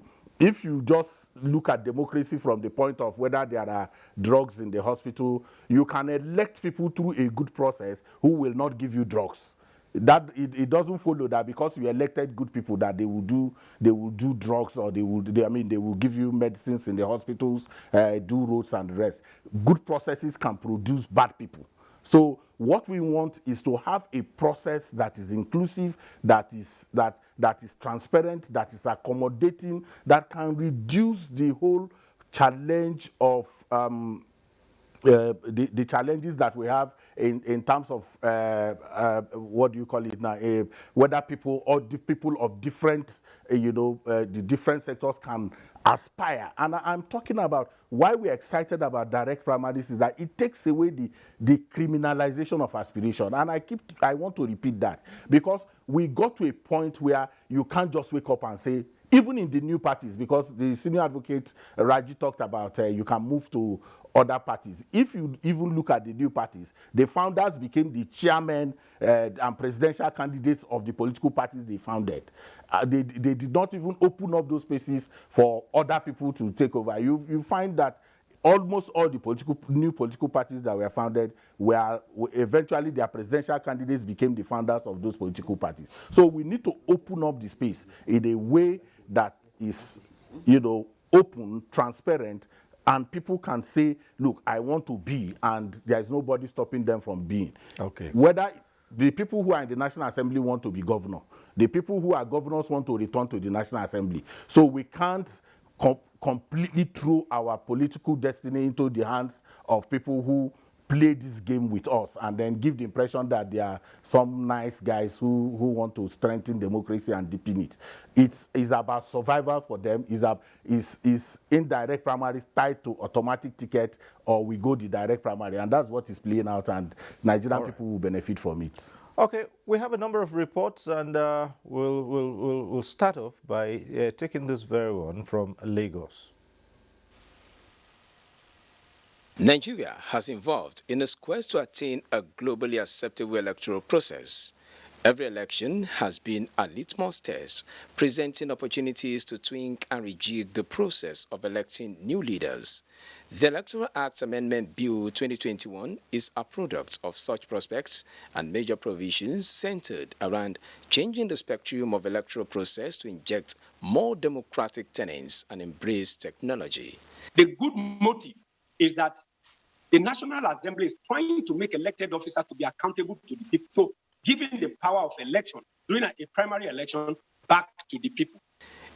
just look at democracy from the point of whether there are drugs in the hospital, you can elect people through a good process who will not give you drugs. That it doesn't follow that because you elected good people that they will do drugs, or they will give you medicines in the hospitals, do roads and the rest. Good processes can produce bad people. So what we want is to have a process that is inclusive, that is transparent, that is accommodating, that can reduce the whole challenge of the challenges that we have in terms of what do you call it now? Whether people or the people of different, the different sectors can aspire. And I'm talking about why we're excited about direct primaries is that it takes away the criminalization of aspiration. And I want to repeat that, because we got to a point where you can't just wake up and say, even in the new parties, because the senior advocate Raji talked about you can move to other parties. If you even look at the new parties, the founders became the chairmen and presidential candidates of the political parties they founded. They did not even open up those spaces for other people to take over. You find that almost all the new political parties that were founded were eventually their presidential candidates became the founders of those political parties. So we need to open up the space in a way that is, open, transparent, and people can say, look, I want to be, and there is nobody stopping them from being. Okay. Whether the people who are in the National Assembly want to be governor, the people who are governors want to return to the National Assembly. So we can't completely throw our political destiny into the hands of people who play this game with us and then give the impression that they are some nice guys who want to strengthen democracy and deepen it. It's about survival for them. Is indirect primaries tied to automatic ticket, or we go the direct primary, and that's what is playing out, and Nigerian people will benefit from it. Okay, we have a number of reports, and we'll start off by taking this very one from Lagos. Nigeria has evolved in its quest to attain a globally acceptable electoral process. Every election has been a litmus test, presenting opportunities to tweak and rejig the process of electing new leaders. The Electoral Act Amendment Bill 2021 is a product of such prospects and major provisions centered around changing the spectrum of electoral process to inject more democratic tenets and embrace technology. The good motive is that the National Assembly is trying to make elected officers to be accountable to the people. So giving the power of election during a primary election back to the people.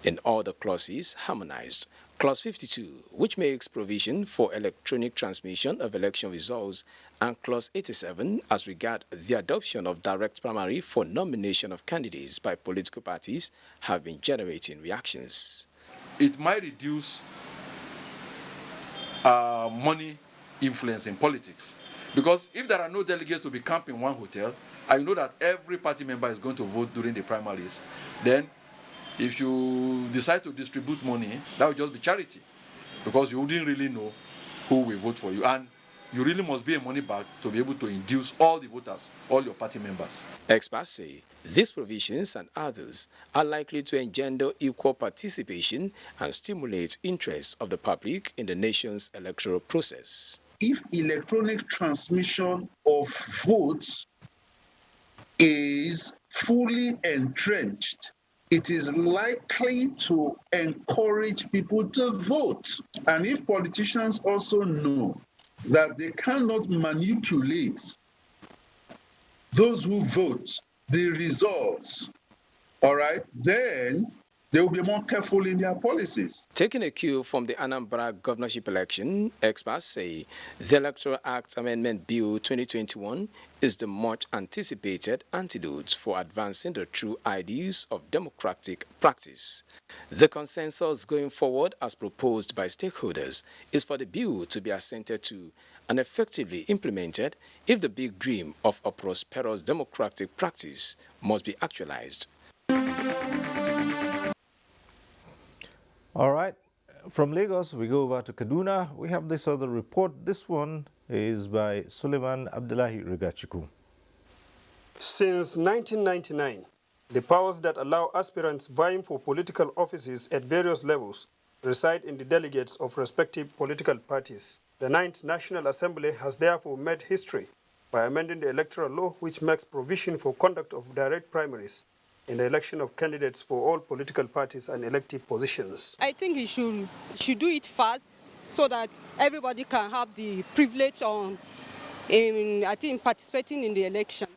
In all the clauses harmonized, Clause 52, which makes provision for electronic transmission of election results, and Clause 87, as regard the adoption of direct primary for nomination of candidates by political parties, have been generating reactions. It might reduce money influence in politics. Because if there are no delegates to be camped in one hotel, I know that every party member is going to vote during the primaries. Then, if you decide to distribute money, that will just be charity, because you wouldn't really know who will vote for you. And you really must be a money bag to be able to induce all the voters, all your party members. Experts say these provisions and others are likely to engender equal participation and stimulate interest of the public in the nation's electoral process. If electronic transmission of votes is fully entrenched, it is likely to encourage people to vote. And if politicians also know that they cannot manipulate those who vote, the results, all right, then they will be more careful in their policies. Taking a cue from the Anambra governorship election, experts say the Electoral Act Amendment Bill 2021 is the much anticipated antidote for advancing the true ideals of democratic practice. The consensus going forward as proposed by stakeholders is for the bill to be assented to and effectively implemented if the big dream of a prosperous democratic practice must be actualized. All right, from Lagos, we go over to Kaduna. We have this other report. This one is by Suleiman Abdullahi Rigachiku. Since 1999, the powers that allow aspirants vying for political offices at various levels reside in the delegates of respective political parties. The 9th National Assembly has therefore made history by amending the electoral law, which makes provision for conduct of direct primaries in the election of candidates for all political parties and elective positions. I think he should do it fast so that everybody can have the privilege in participating in the election.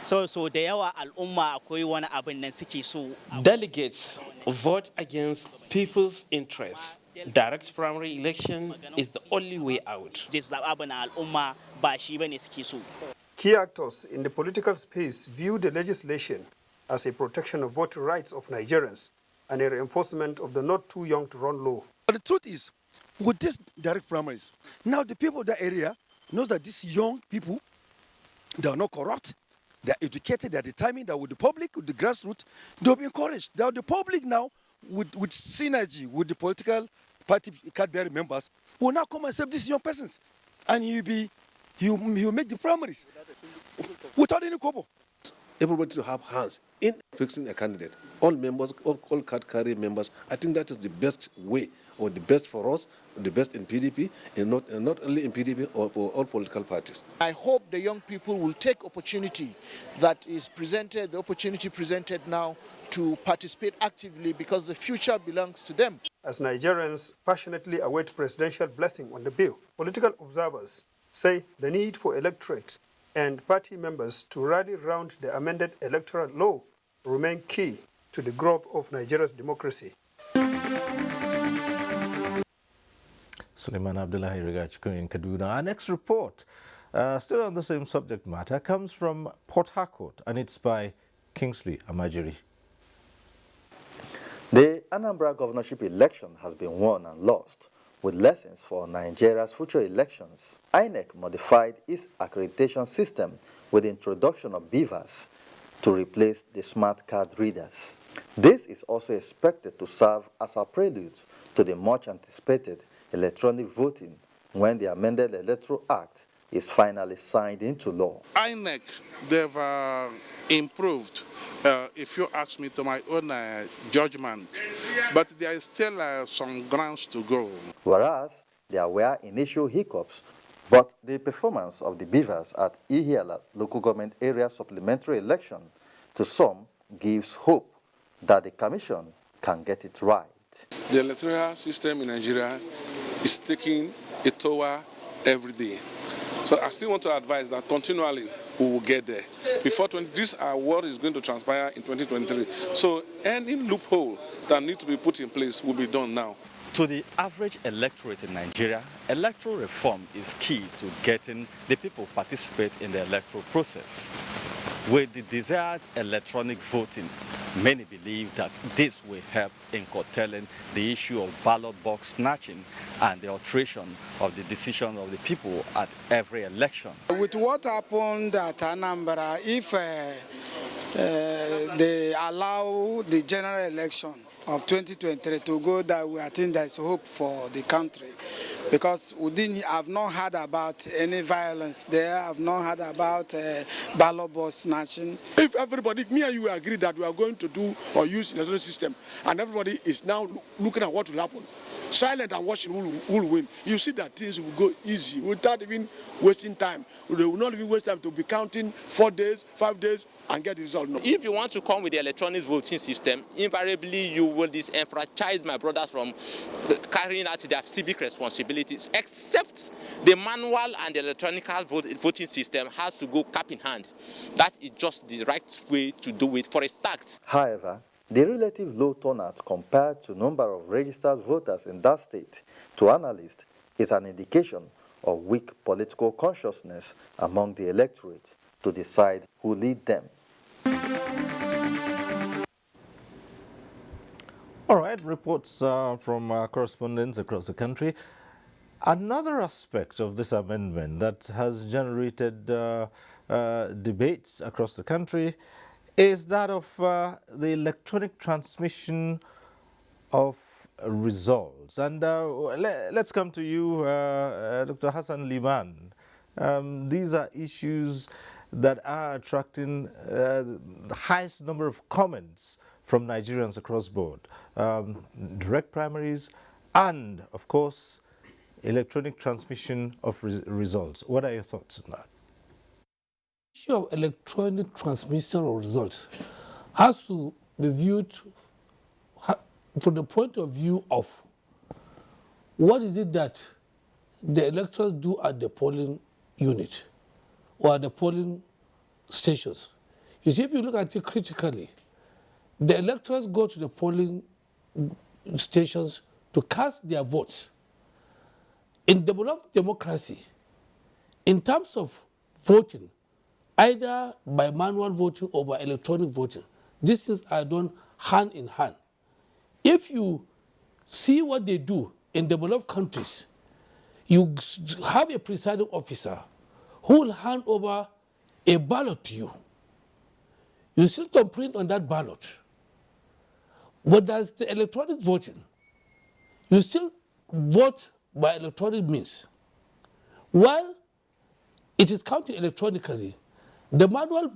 So da yawa al'umma akwai wani abin nan suke so. Delegates vote against people's interests. Direct primary election is the only way out. Key actors in the political space view the legislation as a protection of voting rights of Nigerians and a reinforcement of the not too young to run law. But the truth is, with this direct primaries, now the people of that area knows that these young people, they are not corrupt, they are educated, they are determined that with the public, with the grassroots, they'll be encouraged. Now the public now, with synergy with the political party card-bearing members, will now come and serve these young persons. And he'll make the primaries without any kobo. Everybody to have hands in fixing a candidate. All members, all card-carrying members, I think that is the best way, or the best for us, the best in PDP, and not only in PDP, or for all political parties. I hope the young people will take opportunity that is presented, the opportunity presented now to participate actively because the future belongs to them. As Nigerians passionately await presidential blessing on the bill, political observers say the need for electorate and party members to rally round the amended electoral law remain key to the growth of Nigeria's democracy. Suleiman Abdullahi Rigachiku in Kaduna. Our next report, still on the same subject matter, comes from Port Harcourt, and it's by Kingsley Amajiri. The Anambra governorship election has been won and lost, with lessons for Nigeria's future elections. INEC modified its accreditation system with the introduction of beavers to replace the smart card readers. This is also expected to serve as a prelude to the much anticipated electronic voting when the amended Electoral Act is finally signed into law. INEC, they've improved, if you ask me, to my own judgment, but there is still some grounds to go. Whereas there were initial hiccups, but the performance of the beavers at Ihiala local government area supplementary election to some gives hope that the commission can get it right. The electoral system in Nigeria is taking a toll every day. So I still want to advise that continually we will get there. Before this what is going to transpire in 2023. So any loophole that needs to be put in place will be done now. To the average electorate in Nigeria, electoral reform is key to getting the people participate in the electoral process. With the desired electronic voting, many believe that this will help in curtailing the issue of ballot box snatching and the alteration of the decision of the people at every election. With what happened at Anambra, if they allow the general election of 2023 to go that way, I think there's hope for the country. because I've not heard about any violence there. I've not heard about ballot box snatching. If everybody, if me and you agree that we are going to do or use the electoral system, and everybody is now looking at what will happen, silent and watching who will win, you see that things will go easy without even wasting time. They will not even waste time to be counting 4 days, 5 days, and get the result. No. If you want to come with the electronic voting system, invariably you will disenfranchise my brothers from carrying out their civic responsibilities, except the manual and the electronic voting system has to go cap in hand. That is just the right way to do it for a start. However, the relative low turnout compared to number of registered voters in that state, to analysts, is an indication of weak political consciousness among the electorate to decide who lead them. All right, reports from correspondents across the country. Another aspect of this amendment that has generated debates across the country is that of the electronic transmission of results. And let's come to you, Dr. Hassan Liman. These are issues that are attracting the highest number of comments from Nigerians across board. Direct primaries and, of course, electronic transmission of results. What are your thoughts on that? The issue of electronic transmission of results has to be viewed from the point of view of what is it that the electors do at the polling unit or at the polling stations. You see, if you look at it critically, the electors go to the polling stations to cast their votes. In developed democracy, in terms of voting, either by manual voting or by electronic voting, these things are done hand in hand. If you see what they do in developed countries, you have a presiding officer who will hand over a ballot to you. You still don't print on that ballot. But there's the electronic voting. You still vote by electronic means. While it is counted electronically, the manual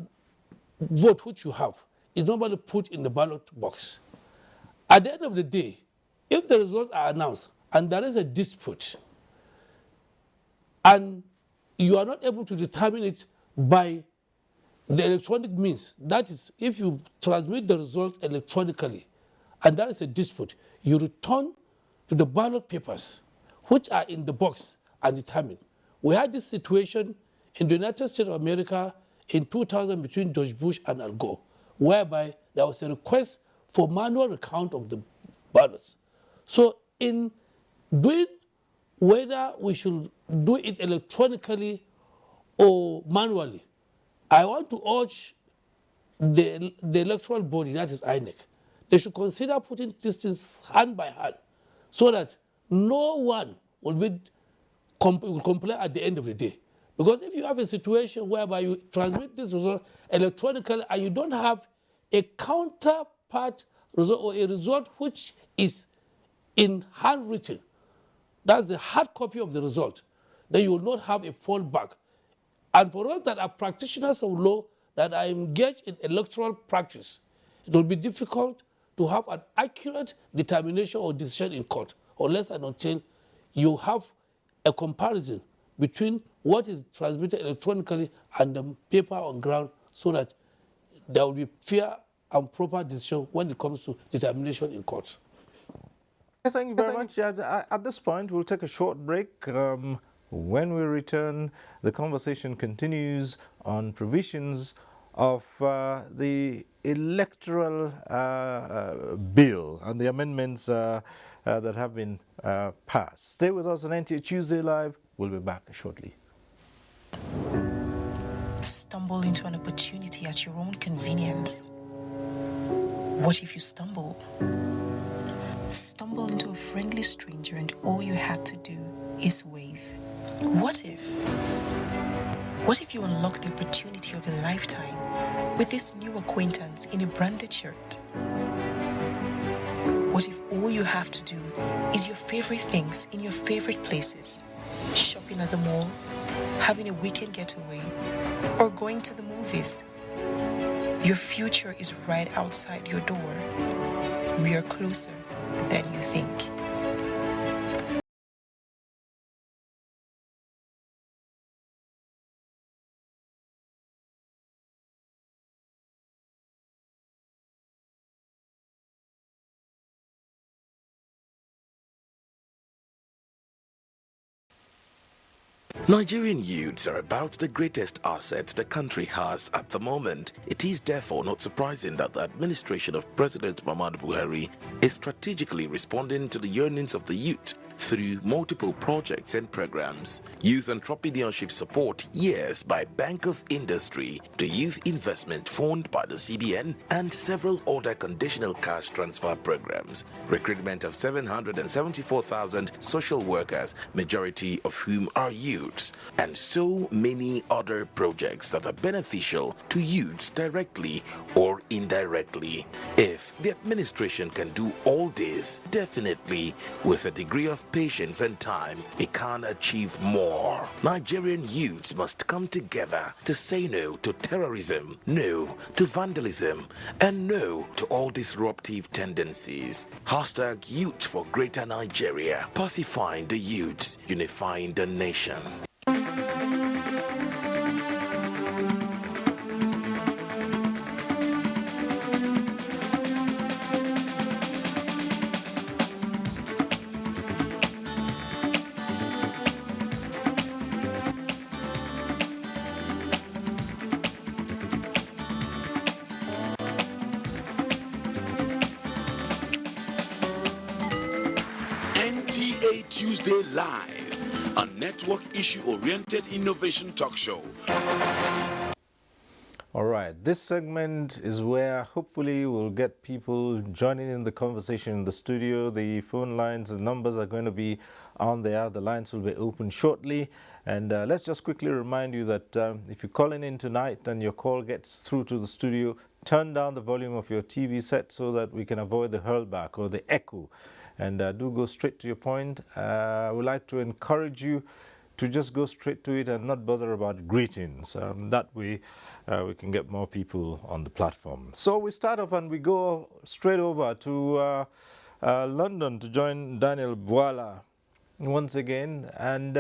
vote which you have is normally put in the ballot box. At the end of the day, if the results are announced and there is a dispute, and you are not able to determine it by the electronic means, that is, if you transmit the results electronically and there is a dispute, you return to the ballot papers which are in the box and determine. We had this situation in the United States of America in 2000 between George Bush and Al Gore, whereby there was a request for manual recount of the ballots. So in doing whether we should do it electronically or manually, I want to urge the electoral body, that is INEC, they should consider putting these things hand by hand so that no one will complain at the end of the day. Because if you have a situation whereby you transmit this result electronically and you don't have a counterpart result or a result which is in handwritten, that's the hard copy of the result, then you will not have a fallback. And for us that are practitioners of law, that are engaged in electoral practice, it will be difficult to have an accurate determination or decision in court, unless and until you have a comparison between what is transmitted electronically and the paper on ground, so that there will be fair and proper decision when it comes to determination in court. Thank you very much. At this point, we'll take a short break. When we return, the conversation continues on provisions of the electoral bill and the amendments that have been passed. Stay with us on NTA Tuesday Live. We'll be back shortly. Stumble into an opportunity at your own convenience. What if you stumble? Stumble into a friendly stranger and all you had to do is wave. What if you unlock the opportunity of a lifetime with this new acquaintance in a branded shirt? What What if all you have to do is your favorite things in your favorite places? Shopping at the mall, having a weekend getaway, or going to the movies? Your future is right outside your door. We are closer than you think. Nigerian youths are about the greatest asset the country has at the moment. It is therefore not surprising that the administration of President Muhammadu Buhari is strategically responding to the yearnings of the youth through multiple projects and programs. Youth entrepreneurship support years by Bank of Industry, the Youth Investment Fund by the CBN, and several other conditional cash transfer programs. Recruitment of 774,000 social workers, majority of whom are youths, and so many other projects that are beneficial to youths directly or indirectly. If the administration can do all this, definitely with a degree of patience and time, it can achieve more. Nigerian youths must come together to say no to terrorism, no to vandalism, and no to all disruptive tendencies. Hashtag Youth for Greater Nigeria. Pacifying the youths, unifying the nation. NTA Tuesday Live, a network issue-oriented innovation talk show. All right, this segment is where hopefully we'll get people joining in the conversation in the studio. The phone lines, the numbers are going to be on there. The lines will be open shortly. And let's just quickly remind you that if you're calling in tonight and your call gets through to the studio, turn down the volume of your TV set so that we can avoid the hurlback or the echo. And do go straight to your point. I would like to encourage you to just go straight to it and not bother about greetings. That way we can get more people on the platform. So we start off and we go straight over to London to join Daniel Bwala once again, and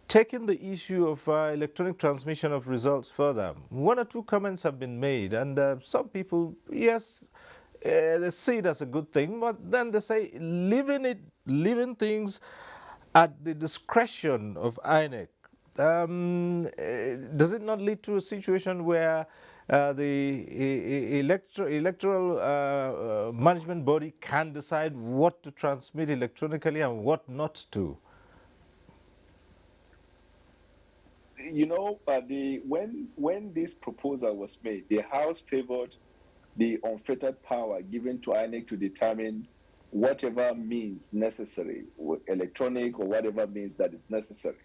taking the issue of electronic transmission of results further. One or two comments have been made, and some people, yes, they see it as a good thing, but then they say leaving things at the discretion of INEC. Does it not lead to a situation where the electoral management body can decide what to transmit electronically and what not to? You know, when this proposal was made, the House favored the unfettered power given to INEC to determine whatever means necessary, electronic or whatever means that is necessary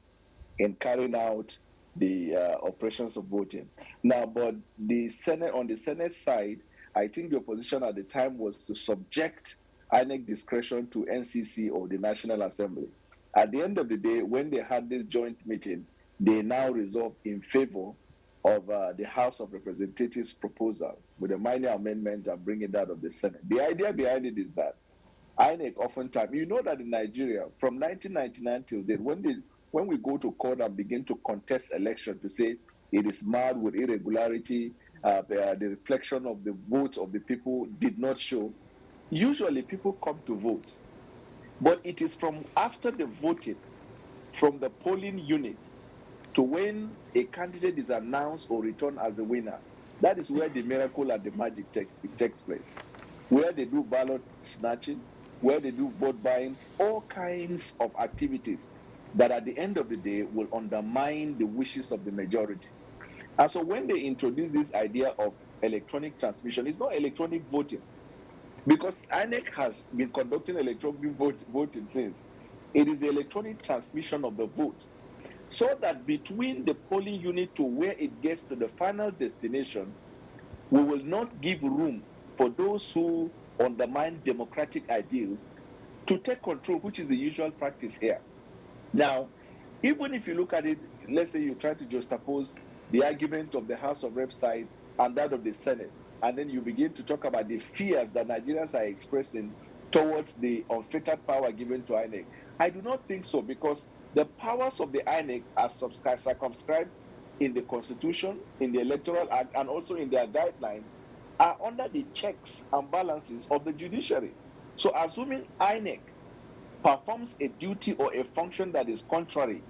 in carrying out the operations of voting. Now, but the Senate, on the Senate side, I think the opposition at the time was to subject INEC discretion to NCC or the National Assembly. At the end of the day, when they had this joint meeting, they now resolved in favor of the House of Representatives proposal with a minor amendment and bringing that of the Senate. The idea behind it is that INEC oftentimes, you know that in Nigeria, from 1999 till date, when we go to court and begin to contest election to say it is marred with irregularity, the reflection of the votes of the people did not show, usually people come to vote. But it is from after the voting, from the polling units, to when a candidate is announced or returned as the winner, that is where the miracle and the magic takes place. Where they do ballot snatching, where they do vote buying, all kinds of activities that at the end of the day will undermine the wishes of the majority. And so when they introduce this idea of electronic transmission, it's not electronic voting, because INEC has been conducting electronic voting since. It is the electronic transmission of the vote, so that between the polling unit to where it gets to the final destination, we will not give room for those who undermine democratic ideals to take control, which is the usual practice here. Now, even if you look at it, let's say you try to juxtapose the argument of the House of Reps side and that of the Senate, and then you begin to talk about the fears that Nigerians are expressing towards the unfettered power given to INEC. I do not think so, because the powers of the INEC are circumscribed in the Constitution, in the Electoral Act, and also in their guidelines, are under the checks and balances of the judiciary. So assuming INEC performs a duty or a function that is contrary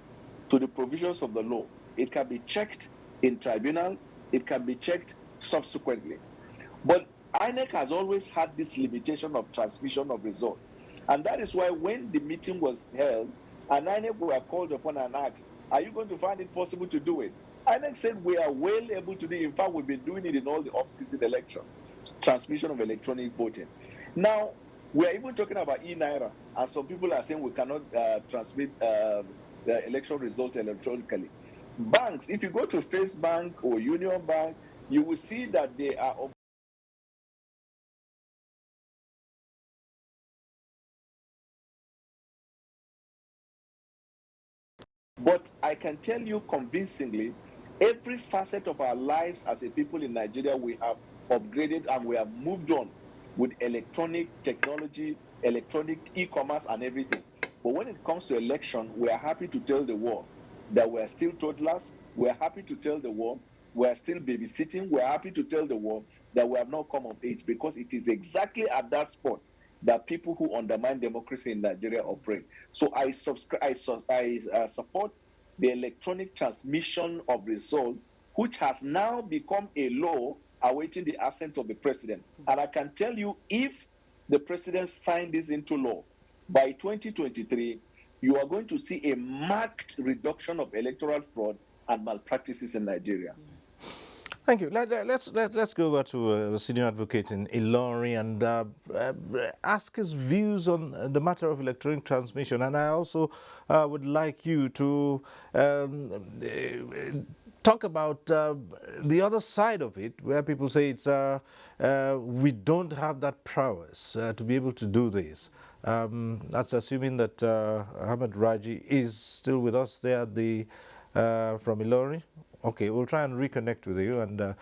to the provisions of the law, it can be checked in tribunal, it can be checked subsequently. But INEC has always had this limitation of transmission of results. And that is why when the meeting was held and INEC were called upon and asked, are you going to find it possible to do it? INEC said we are well able to do it. In fact, we've been doing it in all the off-season elections, transmission of electronic voting. Now, we are even talking about e-Naira, and some people are saying we cannot transmit the election result electronically. Banks, if you go to First Bank or Union Bank, you will see that they are but I can tell you convincingly, every facet of our lives as a people in Nigeria, we have upgraded and we have moved on with electronic technology, electronic e-commerce and everything. But when it comes to election, we are happy to tell the world that we are still toddlers. We are happy to tell the world we are still babysitting. We are happy to tell the world that we have not come of age, because it is exactly at that spot that people who undermine democracy in Nigeria operate. So I support the electronic transmission of results, which has now become a law awaiting the assent of the president. And I can tell you, if the president signed this into law, by 2023, you are going to see a marked reduction of electoral fraud and malpractices in Nigeria. Thank you. Let's go over to the senior advocate in Ilorin and ask his views on the matter of electronic transmission. And I also would like you to talk about the other side of it, where people say it's we don't have that prowess to be able to do this. That's assuming that Ahmed Raji is still with us there at the from Ilorin. Okay, we'll try and reconnect with you and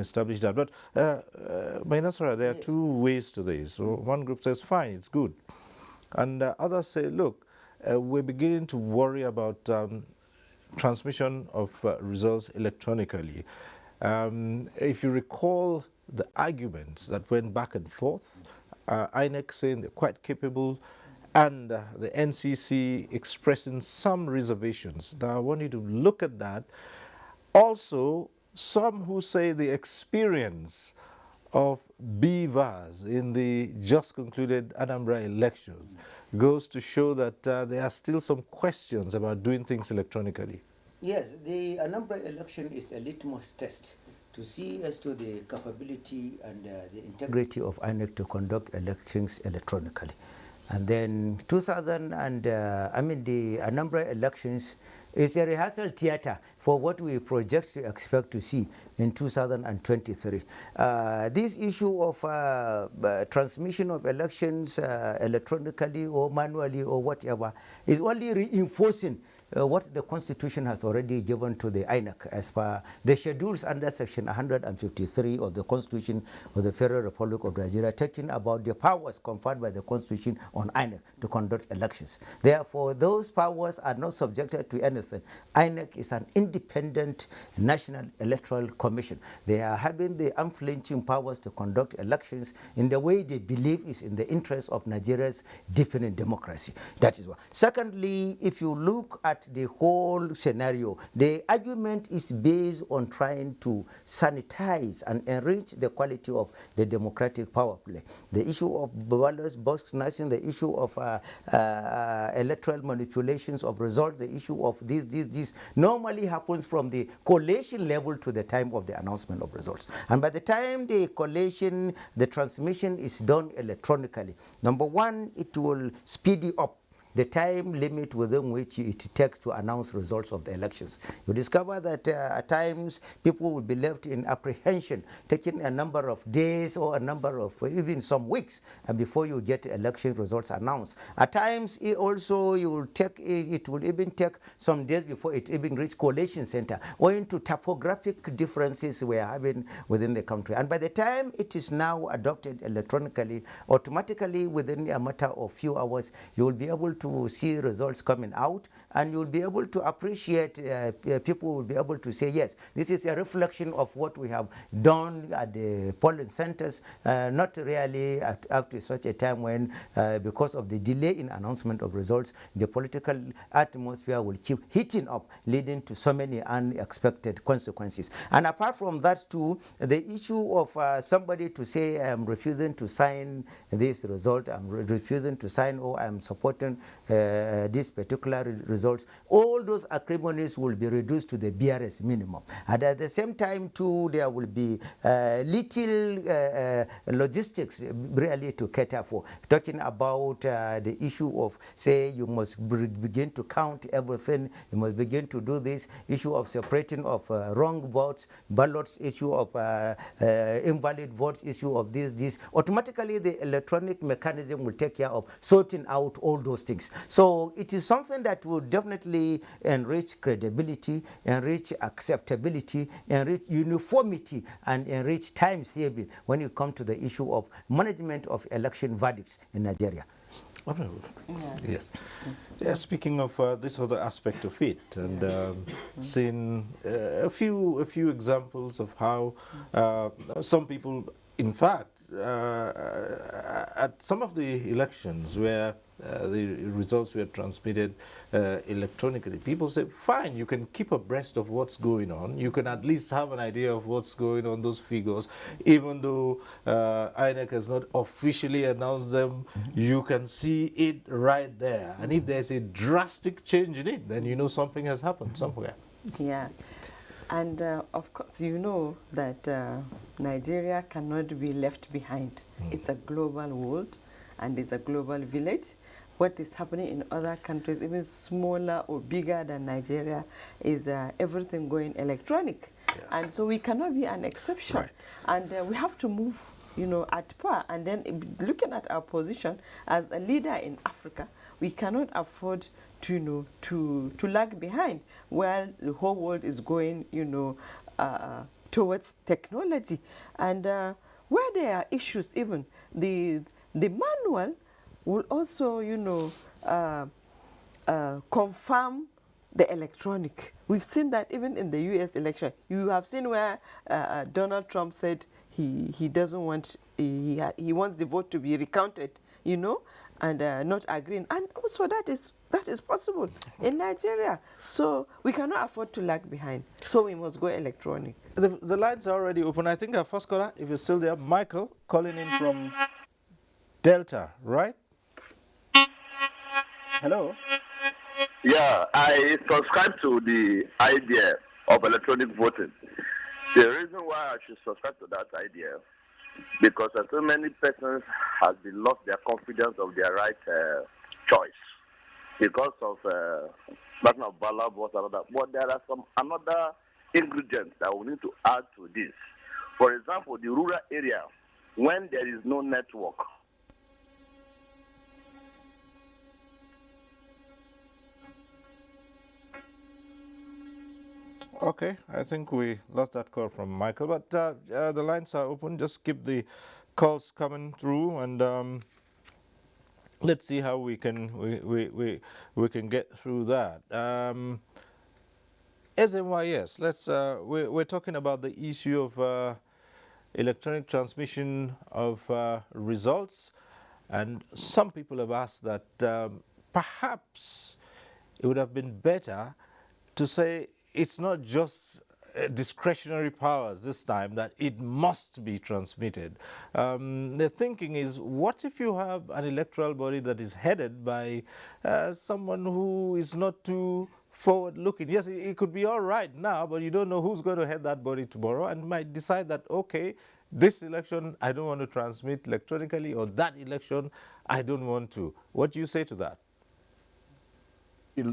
establish that. But by Nasara, there are two ways to this. So one group says, fine, it's good. And others say, look, we're beginning to worry about transmission of results electronically. If you recall the arguments that went back and forth, INEC saying they're quite capable, and the NCC expressing some reservations. Now I want you to look at that. Also, some who say the experience of beavers in the just concluded Anambra elections goes to show that there are still some questions about doing things electronically. Yes, the Anambra election is a litmus test to see as to the capability and the integrity of INEC to conduct elections electronically. And then the Anambra elections is a rehearsal theater for what we project to expect to see in 2023. This issue of transmission of elections electronically or manually or whatever is only reinforcing what the Constitution has already given to the INEC as per the schedules under Section 153 of the Constitution of the Federal Republic of Nigeria, talking about the powers conferred by the Constitution on INEC to conduct elections. Therefore, those powers are not subjected to anything. INEC is an independent National Electoral Commission. They are having the unflinching powers to conduct elections in the way they believe is in the interest of Nigeria's deepening democracy. That is one. Secondly, if you look at the whole scenario, the argument is based on trying to sanitize and enrich the quality of the democratic power play. The issue of ballot box snatching, the issue of electoral manipulations of results, the issue of this normally happens from the collation level to the time of the announcement of results. And by the time the collation, the transmission is done electronically, number one, it will speed you up the time limit within which it takes to announce results of the elections. You discover that at times people will be left in apprehension, taking a number of days or a number of even some weeks before you get election results announced. At times it also you will take it will even take some days before it even reach collation center, owing to topographic differences we are having within the country. And by the time it is now adopted electronically, automatically within a matter of few hours, you will be able to see results coming out, and you will be able to appreciate, people will be able to say, yes, this is a reflection of what we have done at the polling centers, not really up to such a time when, because of the delay in announcement of results, the political atmosphere will keep heating up, leading to so many unexpected consequences. And apart from that too, the issue of somebody to say, I'm refusing to sign this result, I'm refusing to sign, or I'm supporting this particular results, all those acrimonies will be reduced to the BRS minimum. And at the same time too, there will be little logistics really to cater for. Talking about the issue of, say, you must begin to count everything, you must begin to do this, issue of separating of wrong votes, ballots, issue of invalid votes, issue of this. Automatically the electronic mechanism will take care of sorting out all those things. So it is something that will definitely enrich credibility, enrich acceptability, enrich uniformity, and enrich time saving when you come to the issue of management of election verdicts in Nigeria. Yes. Yeah, speaking of this other aspect of it, and seeing a few examples of how some people, in fact, at some of the elections where the results were transmitted electronically, people say, fine, you can keep abreast of what's going on. You can at least have an idea of what's going on, those figures. Even though INEC has not officially announced them, you can see it right there. And if there's a drastic change in it, then you know something has happened somewhere. Yeah. And of course, you know that Nigeria cannot be left behind. It's a global world, and it's a global village. What is happening in other countries, even smaller or bigger than Nigeria, is everything going electronic. Yes. And so we cannot be an exception. Right. And we have to move, you know, at par. And then looking at our position as a leader in Africa, we cannot afford to, you know, to lag behind while the whole world is going, you know, towards technology. And where there are issues, even the manual will also, you know, confirm the electronic. We've seen that even in the US election. You have seen where Donald Trump said he doesn't want, he wants the vote to be recounted, you know, and not agreeing. And also that is possible in Nigeria. So we cannot afford to lag behind. So we must go electronic. The lines are already open. I think our first caller, if you're still there, Michael, calling in from Delta, right? Hello? Yeah, I subscribe to the idea of electronic voting. The reason why I should subscribe to that idea, because so many persons have been lost their confidence of their right choice because of nothing of ballot votes and all that. But there are some another ingredients that we need to add to this. For example, the rural area, when there is no network. Okay, I think we lost that call from Michael, but the lines are open. Just keep the calls coming through, and let's see how we can get through that. SMYS, we're talking about the issue of electronic transmission of results, and some people have asked that perhaps it would have been better to say it's not just discretionary powers this time, that it must be transmitted. The thinking is, what if you have an electoral body that is headed by someone who is not too forward-looking? Yes, it could be all right now, but you don't know who's going to head that body tomorrow, and might decide that, okay, this election I don't want to transmit electronically, or that election I don't want to. What do you say to that?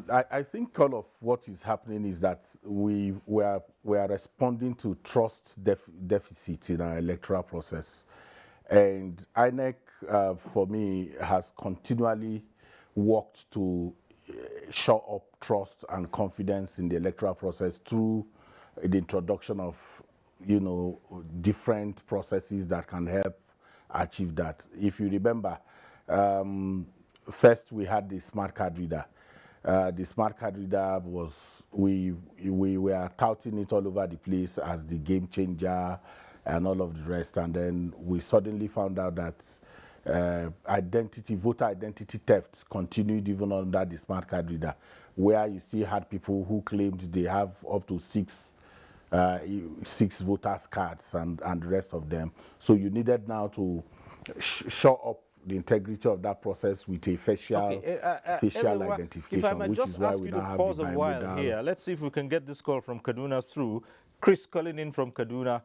I think all of what is happening is that we are responding to trust deficit in our electoral process. And INEC, for me, has continually worked to shore up trust and confidence in the electoral process through the introduction of, different processes that can help achieve that. If you remember, first we had the smart card reader. The smart card reader was, we were touting it all over the place as the game changer and all of the rest. And then we suddenly found out that voter identity theft continued even under the smart card reader, where you still had people who claimed they have up to six voters cards and the rest of them. So you needed now to shore up the integrity of that process with a facial identification, if I might which just is why ask we you now to have pause the a while bimodal. here. Let's see if we can get this call from Kaduna through. Chris calling in from Kaduna.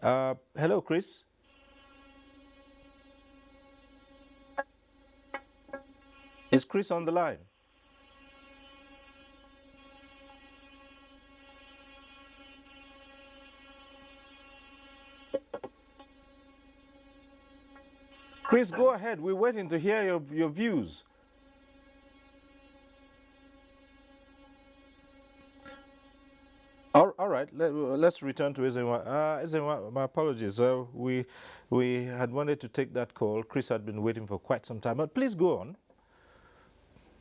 Hello, Chris. Is Chris on the line? Chris, go ahead. We're waiting to hear your views. All right, let's return to Ezenwa. Ezenwa, my apologies. We had wanted to take that call. Chris had been waiting for quite some time, but please go on.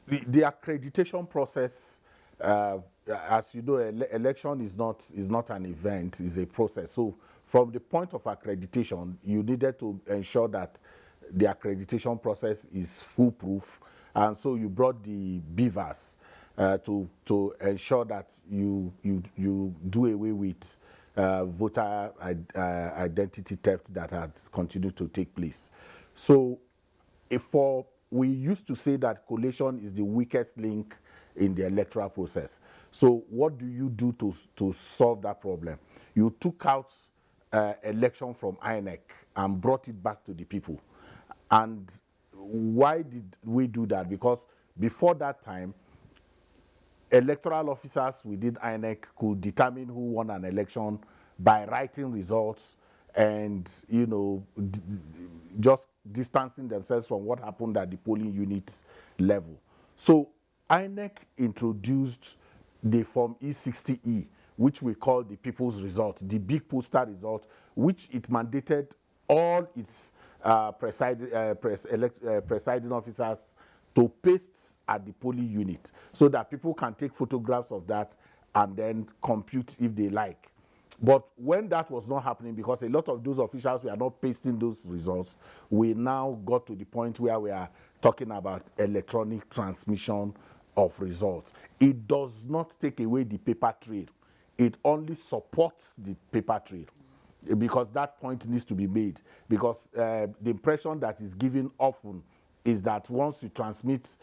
The accreditation process, as you know, election is not an event; it's a process. So, from the point of accreditation, you needed to ensure that the accreditation process is foolproof, and so you brought the beavers to ensure that you do away with voter identity theft that has continued to take place. So, we used to say that collation is the weakest link in the electoral process. So what do you do to solve that problem? You took out election from INEC and brought it back to the people. And why did we do that? Because before that time, electoral officers within INEC could determine who won an election by writing results and, just distancing themselves from what happened at the polling unit level. So INEC introduced the Form E60E, which we call the people's result, the big poster result, which it mandated all its presiding officers to paste at the polling unit so that people can take photographs of that and then compute if they like. But when that was not happening, because a lot of those officials were not pasting those results, we now got to the point where we are talking about electronic transmission of results. It does not take away the paper trail. It only supports the paper trail, because that point needs to be made. Because the impression that is given often is that once you transmit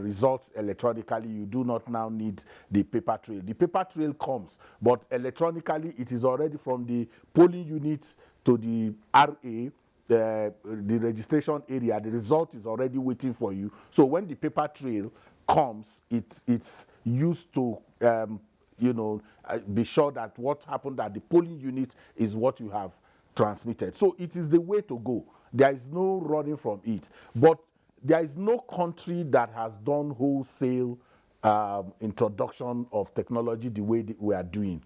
results electronically, you do not now need the paper trail. The paper trail comes, but electronically it is already from the polling units to the RA, the registration area. The result is already waiting for you. So when the paper trail comes, it's used to be sure that what happened at the polling unit is what you have transmitted. So it is the way to go. There is no running from it. But there is no country that has done wholesale introduction of technology the way we are doing.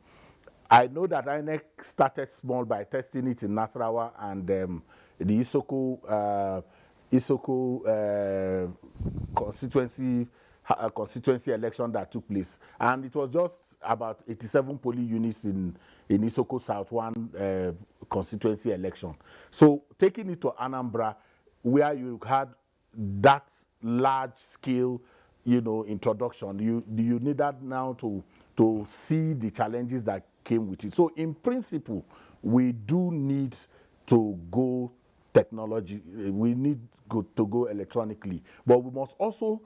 I know that INEC started small by testing it in Nasarawa and the Isoko constituency election that took place. And it was just about 87 polling units in Isoko South 1 constituency election. So taking it to Anambra, where you had that large scale, introduction, you need that now to see the challenges that came with it. So in principle, we do need to go technology. We need to go electronically, but we must also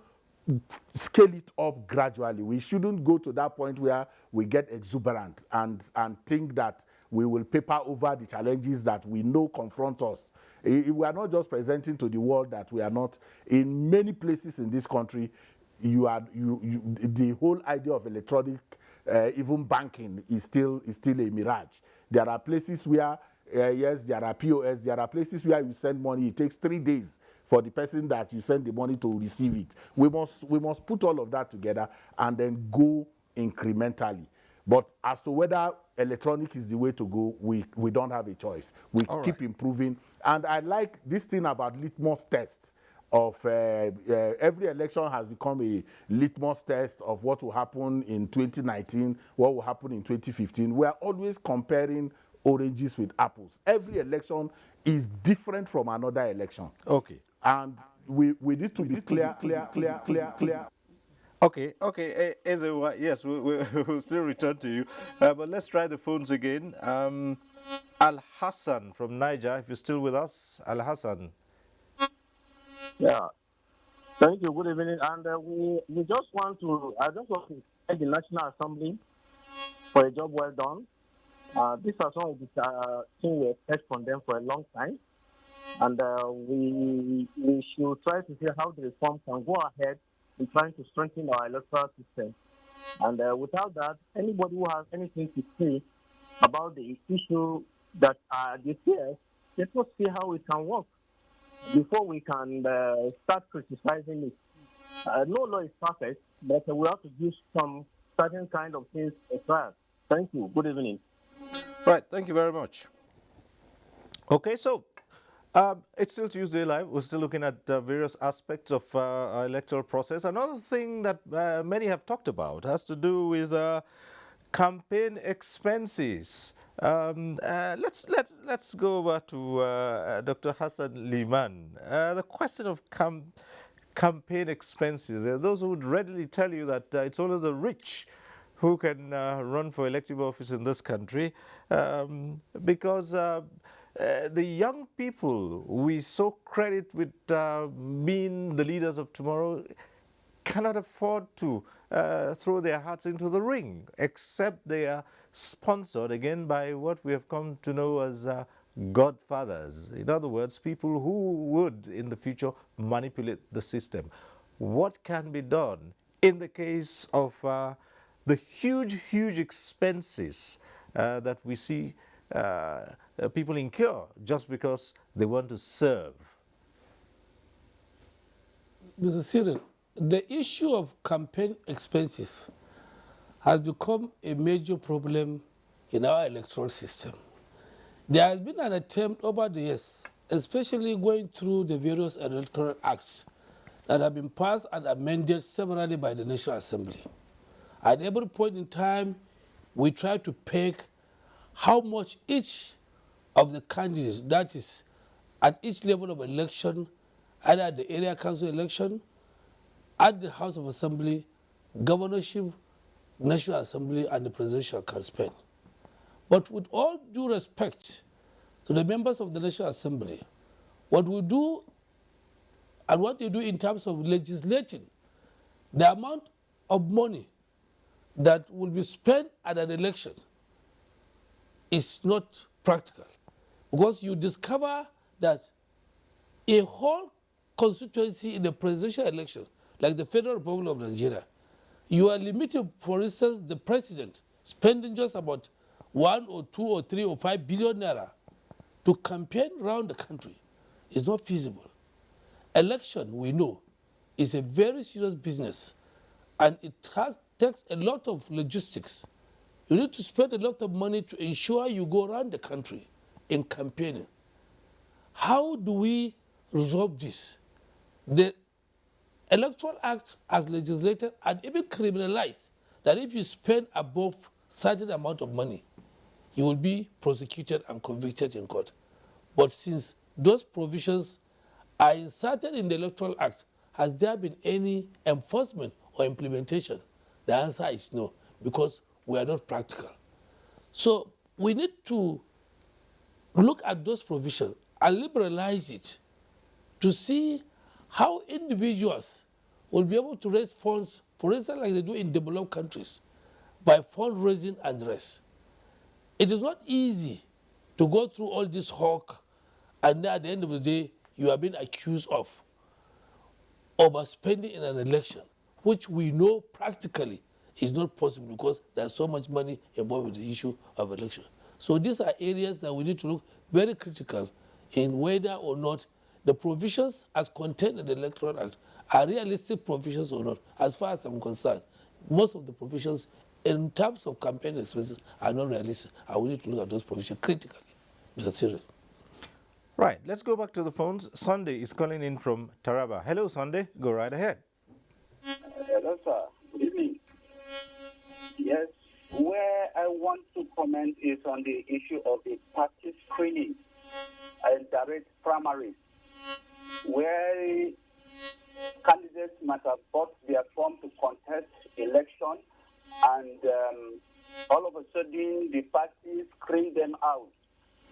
scale it up gradually. We shouldn't go to that point where we get exuberant and think that we will paper over the challenges that we know confront us. We are not just presenting to the world that we are not. In many places in this country, the whole idea of electronic even banking is still a mirage. There are places where yes, there are POS. There are places where you send money. It takes 3 days for the person that you send the money to receive it. We must put all of that together and then go incrementally. But as to whether electronic is the way to go, we don't have a choice. We keep improving. And I like this thing about litmus tests of every election has become a litmus test of what will happen in 2019, what will happen in 2015. We are always comparing oranges with apples. Every election is different from another election. Okay. And we need to be clear. Okay. Ezewa, yes, we'll still return to you. But let's try the phones again. Al-Hassan from Niger, if you're still with us. Al-Hassan. Yeah. Thank you. Good evening. And I just want to thank the National Assembly for a job well done. These are some of the things we expect from them for a long time. And we should try to see how the reform can go ahead in trying to strengthen our electoral system. And without that, anybody who has anything to say about the issue that are declared, let us see how it can work before we can start criticizing it. No law is perfect, but we have to give some certain kind of things a try. Thank you. Good evening. Right, thank you very much. Okay, so it's still Tuesday Live. We're still looking at various aspects of our electoral process. Another thing that many have talked about has to do with campaign expenses. Let's go over to Dr. Hassan Liman. The question of campaign expenses. There are those who would readily tell you that it's only the rich who can run for elective office in this country because the young people we so credit with being the leaders of tomorrow cannot afford to throw their hearts into the ring, except they are sponsored again by what we have come to know as godfathers. In other words, people who would in the future manipulate the system. What can be done in the case of the huge expenses that we see people incur just because they want to serve? Mr. Cyril, the issue of campaign expenses has become a major problem in our electoral system. There has been an attempt over the years, especially going through the various electoral acts that have been passed and amended severally by the National Assembly. At every point in time, we try to peg how much each of the candidates, that is, at each level of election, either at the area council election, at the House of Assembly, governorship, National Assembly, and the presidential can spend. But with all due respect to the members of the National Assembly, what we do and what they do in terms of legislating, the amount of money that will be spent at an election is not practical. Because you discover that a whole constituency in the presidential election, like the Federal Republic of Nigeria, you are limited, for instance, the president spending just about 1 or 2 or 3 or 5 billion naira to campaign around the country. It's not feasible. Election, we know, is a very serious business, and it takes a lot of logistics. You need to spend a lot of money to ensure you go around the country in campaigning. How do we resolve this? The Electoral Act has legislated and even criminalized that if you spend above certain amount of money, you will be prosecuted and convicted in court. But since those provisions are inserted in the Electoral Act, has there been any enforcement or implementation? The answer is no, because we are not practical. So we need to look at those provisions and liberalize it to see how individuals will be able to raise funds, for instance, like they do in developed countries, by fundraising and the rest. It is not easy to go through all this hawk, and then at the end of the day, you are being accused of overspending in an election, which we know practically is not possible because there's so much money involved with the issue of election. So these are areas that we need to look very critical in whether or not the provisions as contained in the Electoral Act are realistic provisions or not. As far as I'm concerned, most of the provisions in terms of campaign expenses are not realistic, and we need to look at those provisions critically, Mr. Cyril. Right, let's go back to the phones. Sunday is calling in from Taraba. Hello, Sunday. Go right ahead. Hello, sir. Good evening. Yes, where I want to comment is on the issue of the party screening and direct primaries, where candidates must have bought their form to contest election, and all of a sudden the party screen them out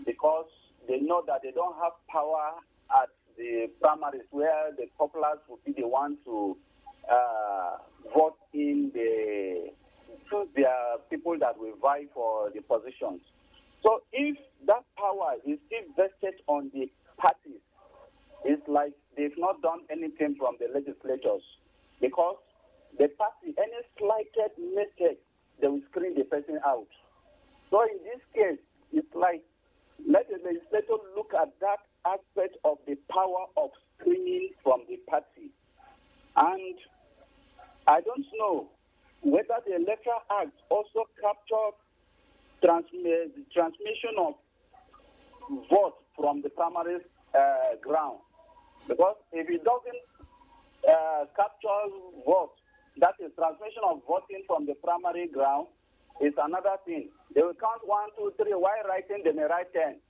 because they know that they don't have power at the primaries where the populace will be the one to vote in choose their people that will vie for the positions. So if that power is still vested on the parties, it's like they've not done anything from the legislators because the party, any slighted mistake, they will screen the person out. So in this case, it's like let the legislator look at that aspect of the power of screening from the party. And I don't know whether the Electoral Act also captures transmission of vote from the primary ground. Because if it doesn't capture vote, that is transmission of voting from the primary ground, is another thing. They will count 1, 2, 3. While writing, they may write 10.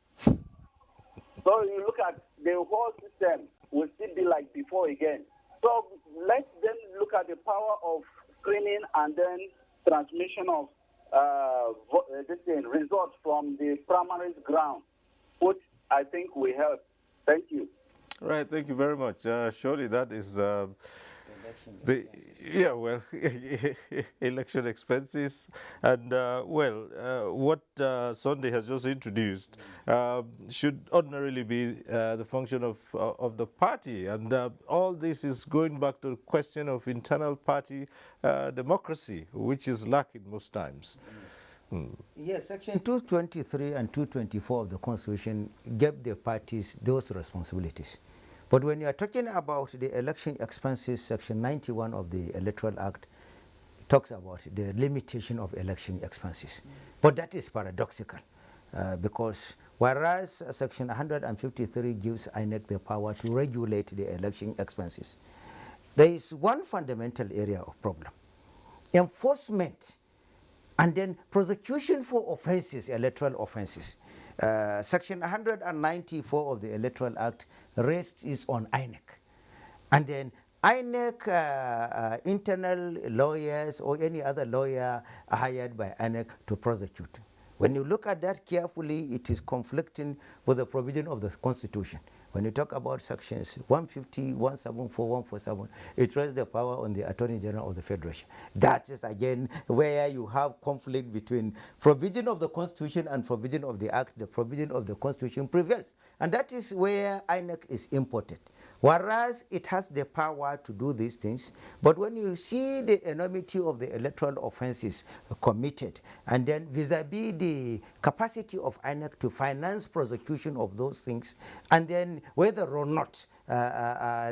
So you look at the whole system will still be like before again. So let them look at the power of screening and then transmission of results from the primary ground, which I think will help. Thank you. Right, thank you very much. Surely that is election expenses, and what Sunday has just introduced should ordinarily be the function of the party, and all this is going back to the question of internal party democracy, which is lacking most times. Yes, Section 223 and 224 of the Constitution gave the parties those responsibilities. But when you are talking about the election expenses, Section 91 of the Electoral Act talks about the limitation of election expenses. But that is paradoxical because whereas Section 153 gives INEC the power to regulate the election expenses, there is one fundamental area of problem. Enforcement and then prosecution for offenses, electoral offenses. Section 194 of the Electoral Act rests is on INEC. And then INEC internal lawyers or any other lawyer are hired by INEC to prosecute. When you look at that carefully, it is conflicting with the provision of the Constitution. When you talk about sections 150, 174, 147, it rests the power on the Attorney General of the Federation. That is again where you have conflict between provision of the Constitution and provision of the Act. The provision of the Constitution prevails. And that is where INEC is important. Whereas it has the power to do these things, but when you see the enormity of the electoral offenses committed, and then vis-a-vis the capacity of INEC to finance prosecution of those things, and then whether or not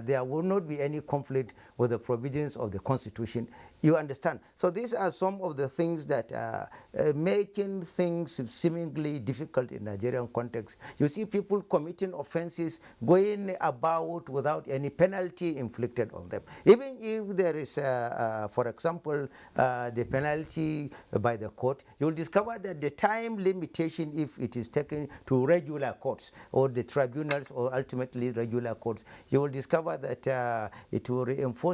there will not be any conflict with the provisions of the Constitution, you understand. So these are some of the things that are making things seemingly difficult in Nigerian context. You see people committing offenses going about without any penalty inflicted on them. Even if there is, for example, the penalty by the court, you will discover that the time limitation, if it is taken to regular courts or the tribunals or ultimately regular courts, you will discover that it will reinforce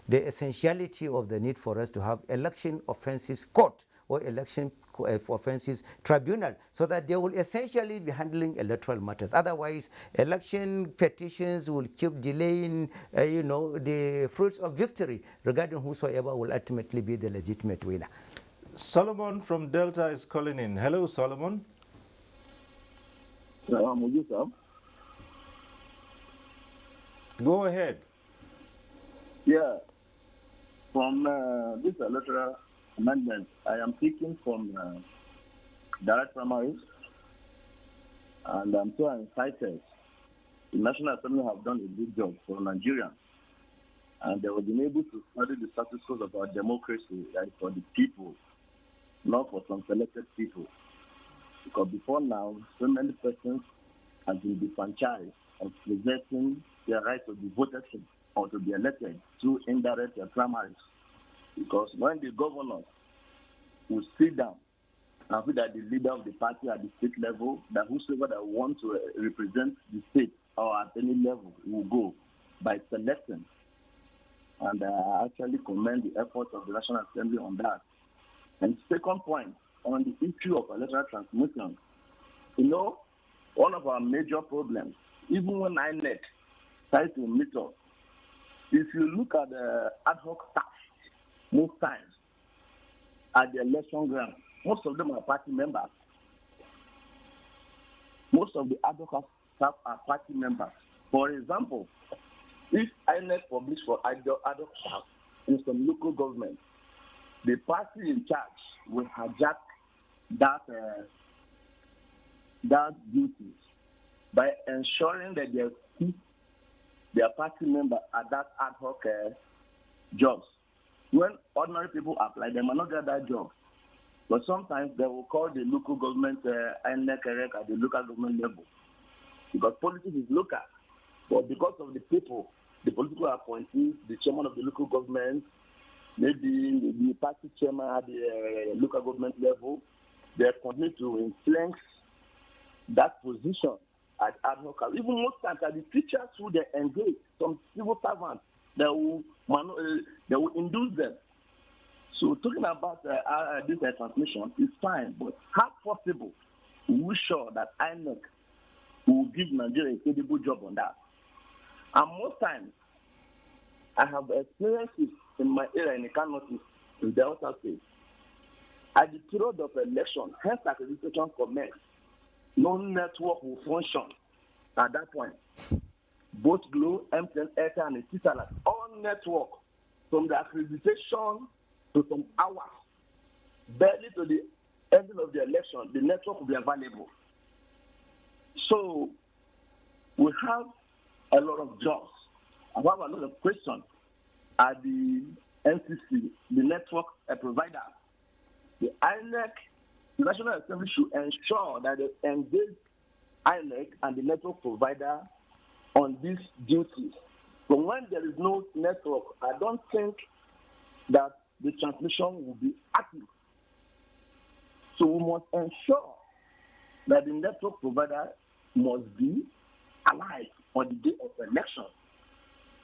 the essentiality of the need for us to have election offenses court or election offenses tribunal, so that they will essentially be handling electoral matters. Otherwise, election petitions will keep delaying, the fruits of victory regarding whosoever will ultimately be the legitimate winner. Solomon from Delta is calling in. Hello, Solomon. Go ahead. Yeah. from this electoral amendment, I am taking from direct primaries, and I'm so excited. The National Assembly have done a good job for Nigeria, and they have been able to study the status quo of our democracy, like for the people, not for some selected people. Because before now, so many persons have been disenfranchised of possessing their right to be voted in or to be elected through indirect primaries. Because when the governors will sit down and feel that the leader of the party at the state level, that whosoever that wants to represent the state or at any level will go by selecting. And I actually commend the efforts of the National Assembly on that. And second point, on the issue of electoral transmission, you know, one of our major problems, even when INEC tries to meet us, if you look at the ad hoc staff, most times at the election ground, most of them are party members. Most of the ad hoc staff are party members. For example, if INEC publish for ad hoc staff in some local government, the party in charge will hijack that duty by ensuring that they keep their party member at that ad hoc jobs. When ordinary people apply, they might not get that job. But sometimes they will call the local government INEC at the local government level. Because politics is local. But because of the people, the political appointees, the chairman of the local government, maybe the party chairman at the local government level, they continue to influence that position at ad hoc. Even most times, at the teachers who they engage, some civil servants, they will induce them. So talking about this transmission is fine, but how possible we sure that INEC will give Nigeria a credible job on that? And most times, I have experienced it in my area in the Northeast, in Delta State. At the period of election, health accreditation commenced. No network will function at that point. Both Glo, MTN, Airtel, and Intrinsic, all network from the accreditation to some hours, barely to the end of the election, the network will be available. So we have a lot of jobs. I have a lot of questions at the NCC, the network provider. The INEC, the National Assembly should ensure that they engage INEC and the network provider on these duties. But when there is no network, I don't think that the transmission will be active. So we must ensure that the network provider must be alive on the day of election.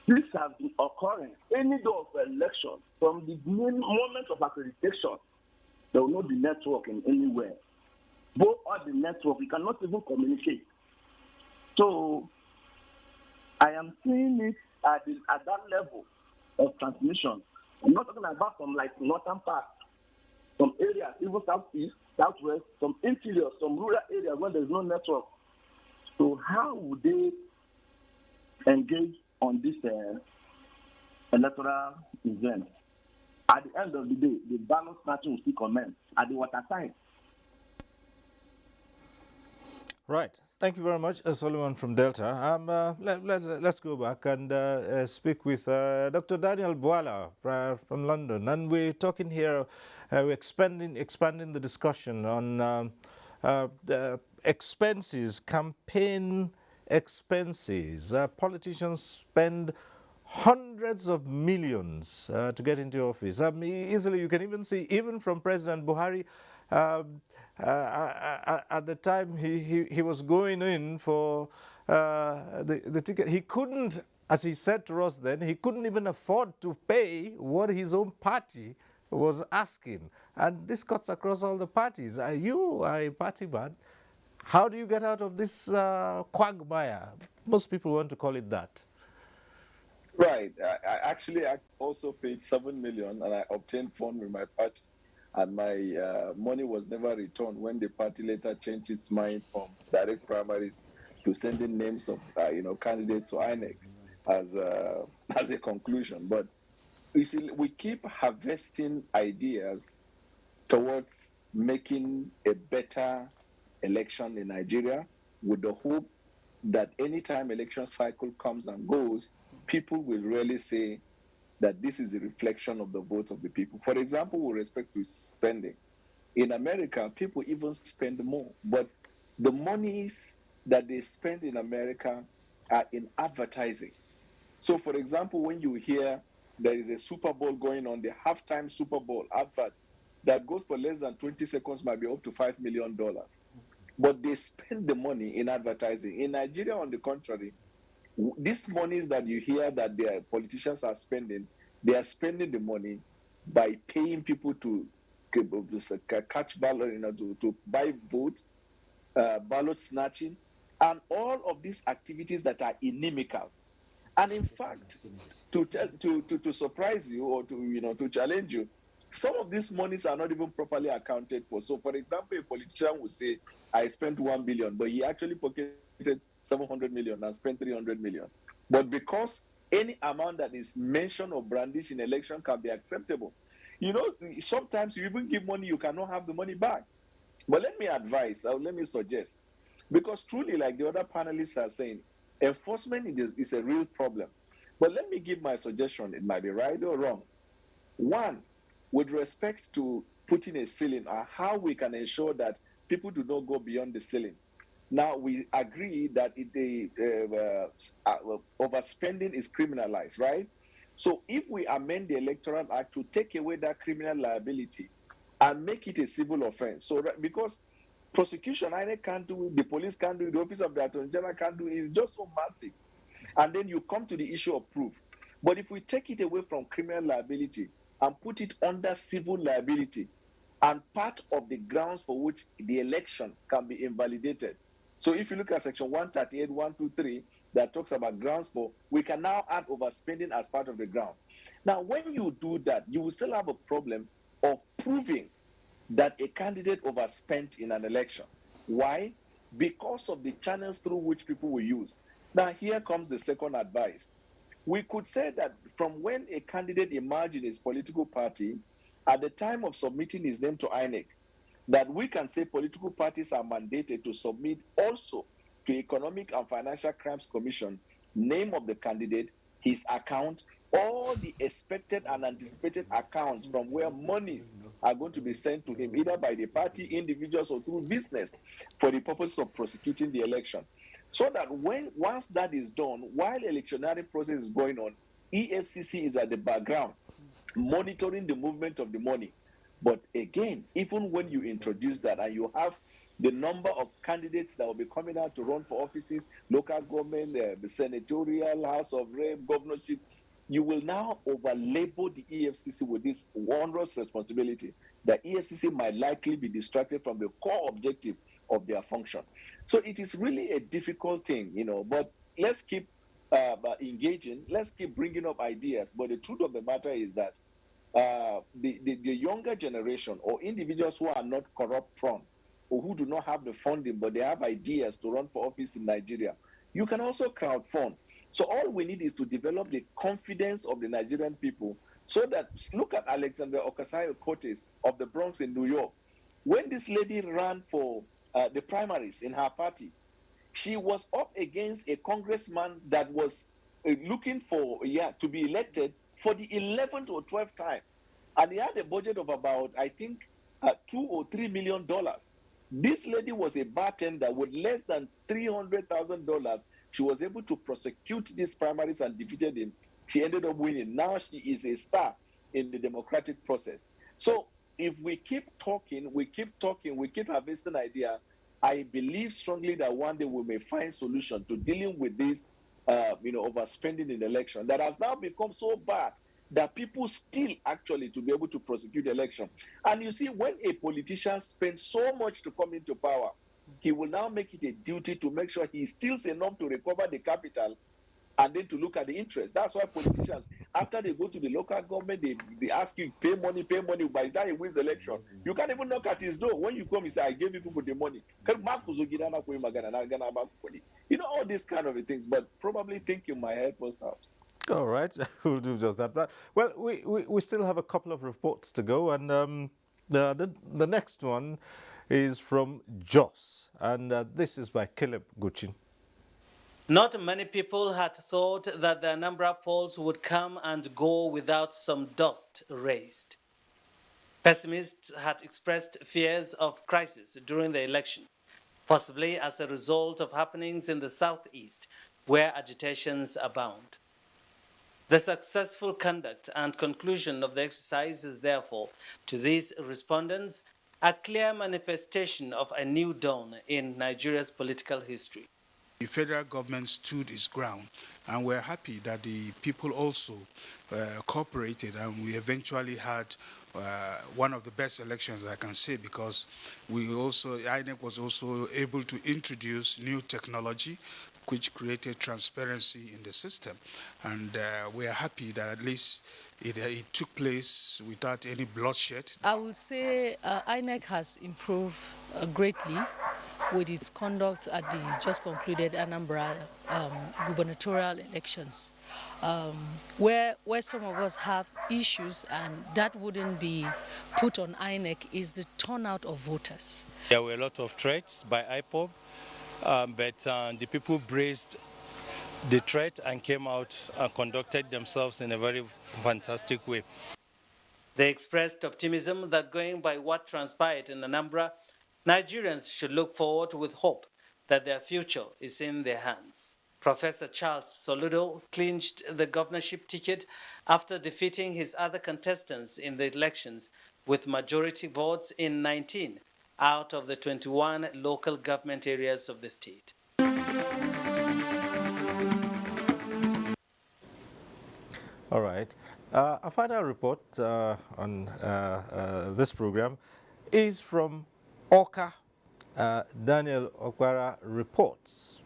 This has been occurring any day of election. From the moment of accreditation, there will not be network in anywhere. Both on the network, we cannot even communicate. So I am seeing it at that level of transmission. I'm not talking about from like northern part, some areas, even southeast, southwest, some interior, some rural areas where there's no network. So how would they engage on this electoral event? At the end of the day, the ballot snatching will still commence at the waterside. Right. Thank you very much, Solomon from Delta. Let's go back and speak with Dr. Daniel Bwala from London. And we're talking here, we're expanding the discussion on the expenses, campaign expenses. Politicians spend hundreds of millions to get into office. I mean, easily you can even see, even from President Buhari, at the time he was going in for the ticket, he couldn't, as he said to us then, he couldn't even afford to pay what his own party was asking. And this cuts across all the parties. You are a party man. How do you get out of this quagmire? Most people want to call it that. Right. I also paid 7 million and I obtained funds with my party. And my money was never returned when the party later changed its mind from direct primaries to sending names of candidates to INEC as a conclusion. But you see, we keep harvesting ideas towards making a better election in Nigeria with the hope that anytime election cycle comes and goes, people will really say that this is a reflection of the votes of the people. For example, with respect to spending, in America, people even spend more, but the monies that they spend in America are in advertising. So, for example, when you hear there is a Super Bowl going on, the halftime Super Bowl advert that goes for less than 20 seconds might be up to $5 million. But they spend the money in advertising. In Nigeria, on the contrary, these monies that you hear that their politicians are spending, they are spending the money by paying people to catch ballot, to buy votes, ballot snatching, and all of these activities that are inimical. And in fact, to surprise you or to challenge you, some of these monies are not even properly accounted for. So, for example, a politician will say, "I spent 1 billion," but he actually pocketed 700 million and spent 300 million. But because any amount that is mentioned or brandished in election can be acceptable, sometimes you even give money, you cannot have the money back. But let me advise, or let me suggest, because truly, like the other panelists are saying, enforcement is a real problem. But let me give my suggestion. It might be right or wrong. One, with respect to putting a ceiling on how we can ensure that people do not go beyond the ceiling. Now, we agree that overspending is criminalized, right? So if we amend the Electoral Act to take away that criminal liability and make it a civil offense, so that, because prosecution, INEC can't do it, the police can't do it, the Office of the Attorney General can't do it, it's just so massive. And then you come to the issue of proof. But if we take it away from criminal liability and put it under civil liability, and part of the grounds for which the election can be invalidated. So if you look at section 138, 123, that talks about grounds for, we can now add overspending as part of the ground. Now, when you do that, you will still have a problem of proving that a candidate overspent in an election. Why? Because of the channels through which people will use. Now, here comes the second advice. We could say that from when a candidate emerged in his political party, at the time of submitting his name to INEC, that we can say political parties are mandated to submit also to Economic and Financial Crimes Commission, name of the candidate, his account, all the expected and anticipated accounts from where monies are going to be sent to him, either by the party, individuals, or through business, for the purpose of prosecuting the election. So that once that is done, while electionary process is going on, EFCC is at the background, monitoring the movement of the money. But again, even when you introduce that and you have the number of candidates that will be coming out to run for offices, local government, the senatorial, House of Rep, governorship, you will now over-label the EFCC with this wondrous responsibility that EFCC might likely be distracted from the core objective of their function. So it is really a difficult thing, but let's keep engaging, let's keep bringing up ideas. But the truth of the matter is that the younger generation or individuals who are not corrupt prone or who do not have the funding but they have ideas to run for office in Nigeria, you can also crowdfund. So all we need is to develop the confidence of the Nigerian people so that, look at Alexandria Ocasio-Cortez of the Bronx in New York. When this lady ran for the primaries in her party, she was up against a congressman that was looking for, to be elected for the 11th or 12th time. And he had a budget of about, I think, $2 or $3 million. This lady was a bartender with less than $300,000. She was able to prosecute these primaries and defeated him. She ended up winning. Now she is a star in the democratic process. So if we keep talking, we keep harvesting ideas, I believe strongly that one day we may find solution to dealing with this overspending in election that has now become so bad that people still actually to be able to prosecute the election. And you see, when a politician spends so much to come into power, he will now make it a duty to make sure he steals enough to recover the capital and then to look at the interest. That's why politicians, after they go to the local government, they ask you, pay money. By the time he wins the election, you can't even knock at his door. When you come, you say, I gave you people the money. All these kind of things, but probably thinking might help us out. All right, we'll do just that. But, well, we still have a couple of reports to go, and the next one is from Jos, and this is by Caleb Guchin. Not many people had thought that the Anambra polls would come and go without some dust raised. Pessimists had expressed fears of crisis during the election, possibly as a result of happenings in the southeast, where agitations abound. The successful conduct and conclusion of the exercise is therefore, to these respondents, a clear manifestation of a new dawn in Nigeria's political history. The federal government stood its ground, and we're happy that the people also cooperated, and we eventually had one of the best elections, I can say, because INEC was also able to introduce new technology which created transparency in the system. And we are happy that at least it took place without any bloodshed. I would say INEC has improved greatly with its conduct at the just concluded Anambra gubernatorial elections, where some of us have issues, and that wouldn't be put on INEC, is the turnout of voters. There were a lot of threats by IPOB, but the people braced the threat and came out and conducted themselves in a very fantastic way. They expressed optimism that going by what transpired in Anambra, Nigerians should look forward with hope that their future is in their hands. Professor Charles Soludo clinched the governorship ticket after defeating his other contestants in the elections with majority votes in 19 out of the 21 local government areas of the state. All right. A final report on this program is from Oka. Daniel Okwara reports.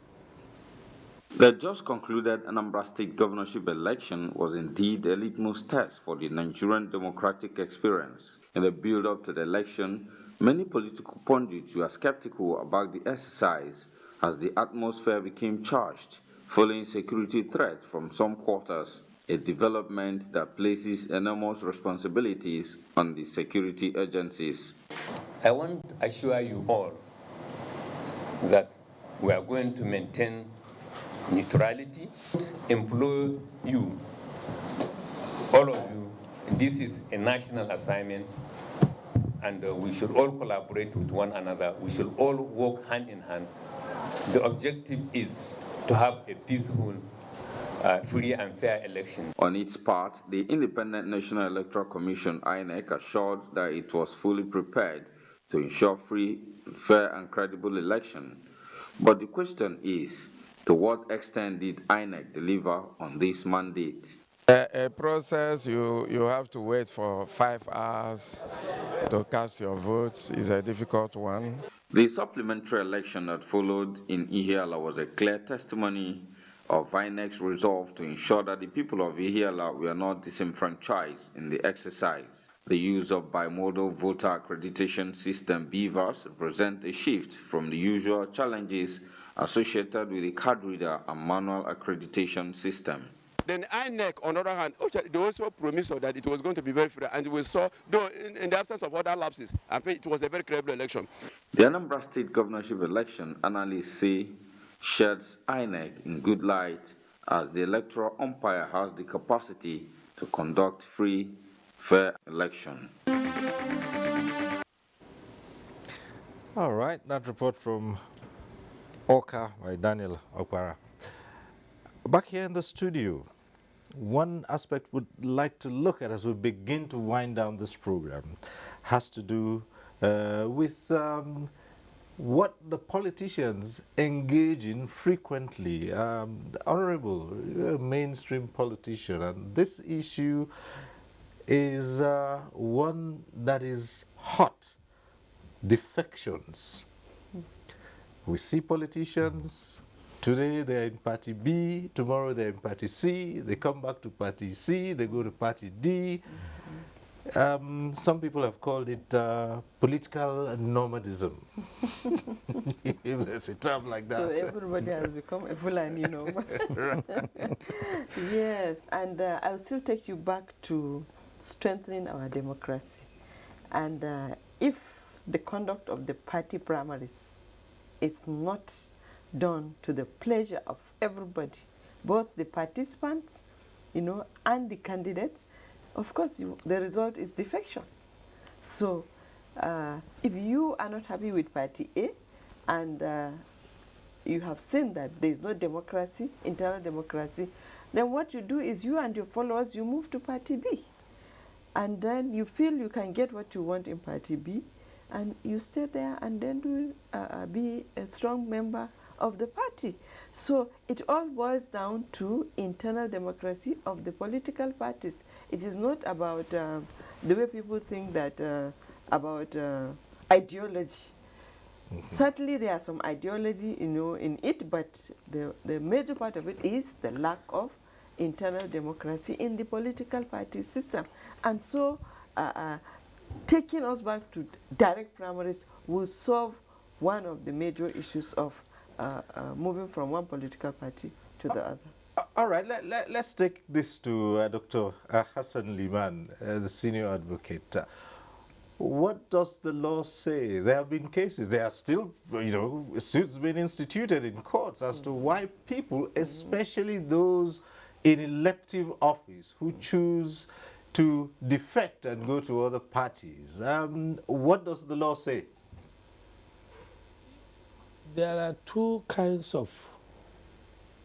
The just concluded Anambra State governorship election was indeed a litmus test for the Nigerian democratic experience. In the build-up to the election, many political pundits were skeptical about the exercise as the atmosphere became charged, following security threats from some quarters, a development that places enormous responsibilities on the security agencies. I want to assure you all that we are going to maintain neutrality, employ you, all of you. This is a national assignment, and we should all collaborate with one another. We should all work hand in hand. The objective is to have a peaceful, free and fair election. On its part, the Independent National Electoral Commission, INEC, assured that it was fully prepared to ensure free, fair and credible election. But the question is, to what extent did INEC deliver on this mandate? A process you have to wait for 5 hours to cast your votes is a difficult one. The supplementary election that followed in Ihiala was a clear testimony of INEC's resolve to ensure that the people of Ihiala were not disenfranchised in the exercise. The use of bimodal voter accreditation system BVAS represents a shift from the usual challenges associated with the card reader and manual accreditation system. Then INEC, on the other hand, they also promised that it was going to be very fair, and we saw, though in the absence of other lapses, I think it was a very credible election. The Anambra State governorship election, analysts say, sheds INEC in good light as the electoral umpire has the capacity to conduct free, fair election. All right, that report from Oka by Daniel Okwara. Back here in the studio, one aspect we'd like to look at as we begin to wind down this program has to do with what the politicians engage in frequently. The Honorable, you're a mainstream politician, and this issue is one that is hot. Defections. We see politicians, today they're in party B, tomorrow they're in party C, they come back to party C, they go to party D. Some people have called it political nomadism. If there's a term like that. So everybody has become a Fulani nomad. Right. Yes, and I'll still take you back to strengthening our democracy. And if the conduct of the party primaries is not done to the pleasure of everybody, both the participants, and the candidates, of course, the result is defection. So if you are not happy with Party A and you have seen that there is no democracy, internal democracy, then what you do is you and your followers, you move to Party B. And then you feel you can get what you want in Party B, and you stay there and then be a strong member of the party. So it all boils down to internal democracy of the political parties. It is not about the way people think that about ideology. Certainly there are some ideology, in it, but the major part of it is the lack of internal democracy in the political party system. And so taking us back to direct primaries will solve one of the major issues of moving from one political party to the other. All right, let's take this to Dr. Hassan Liman, the senior advocate. What does the law say? There have been cases, there are still, suits being instituted in courts as to why people, especially those in elective office, who choose to defect and go to other parties. What does the law say? There are two kinds of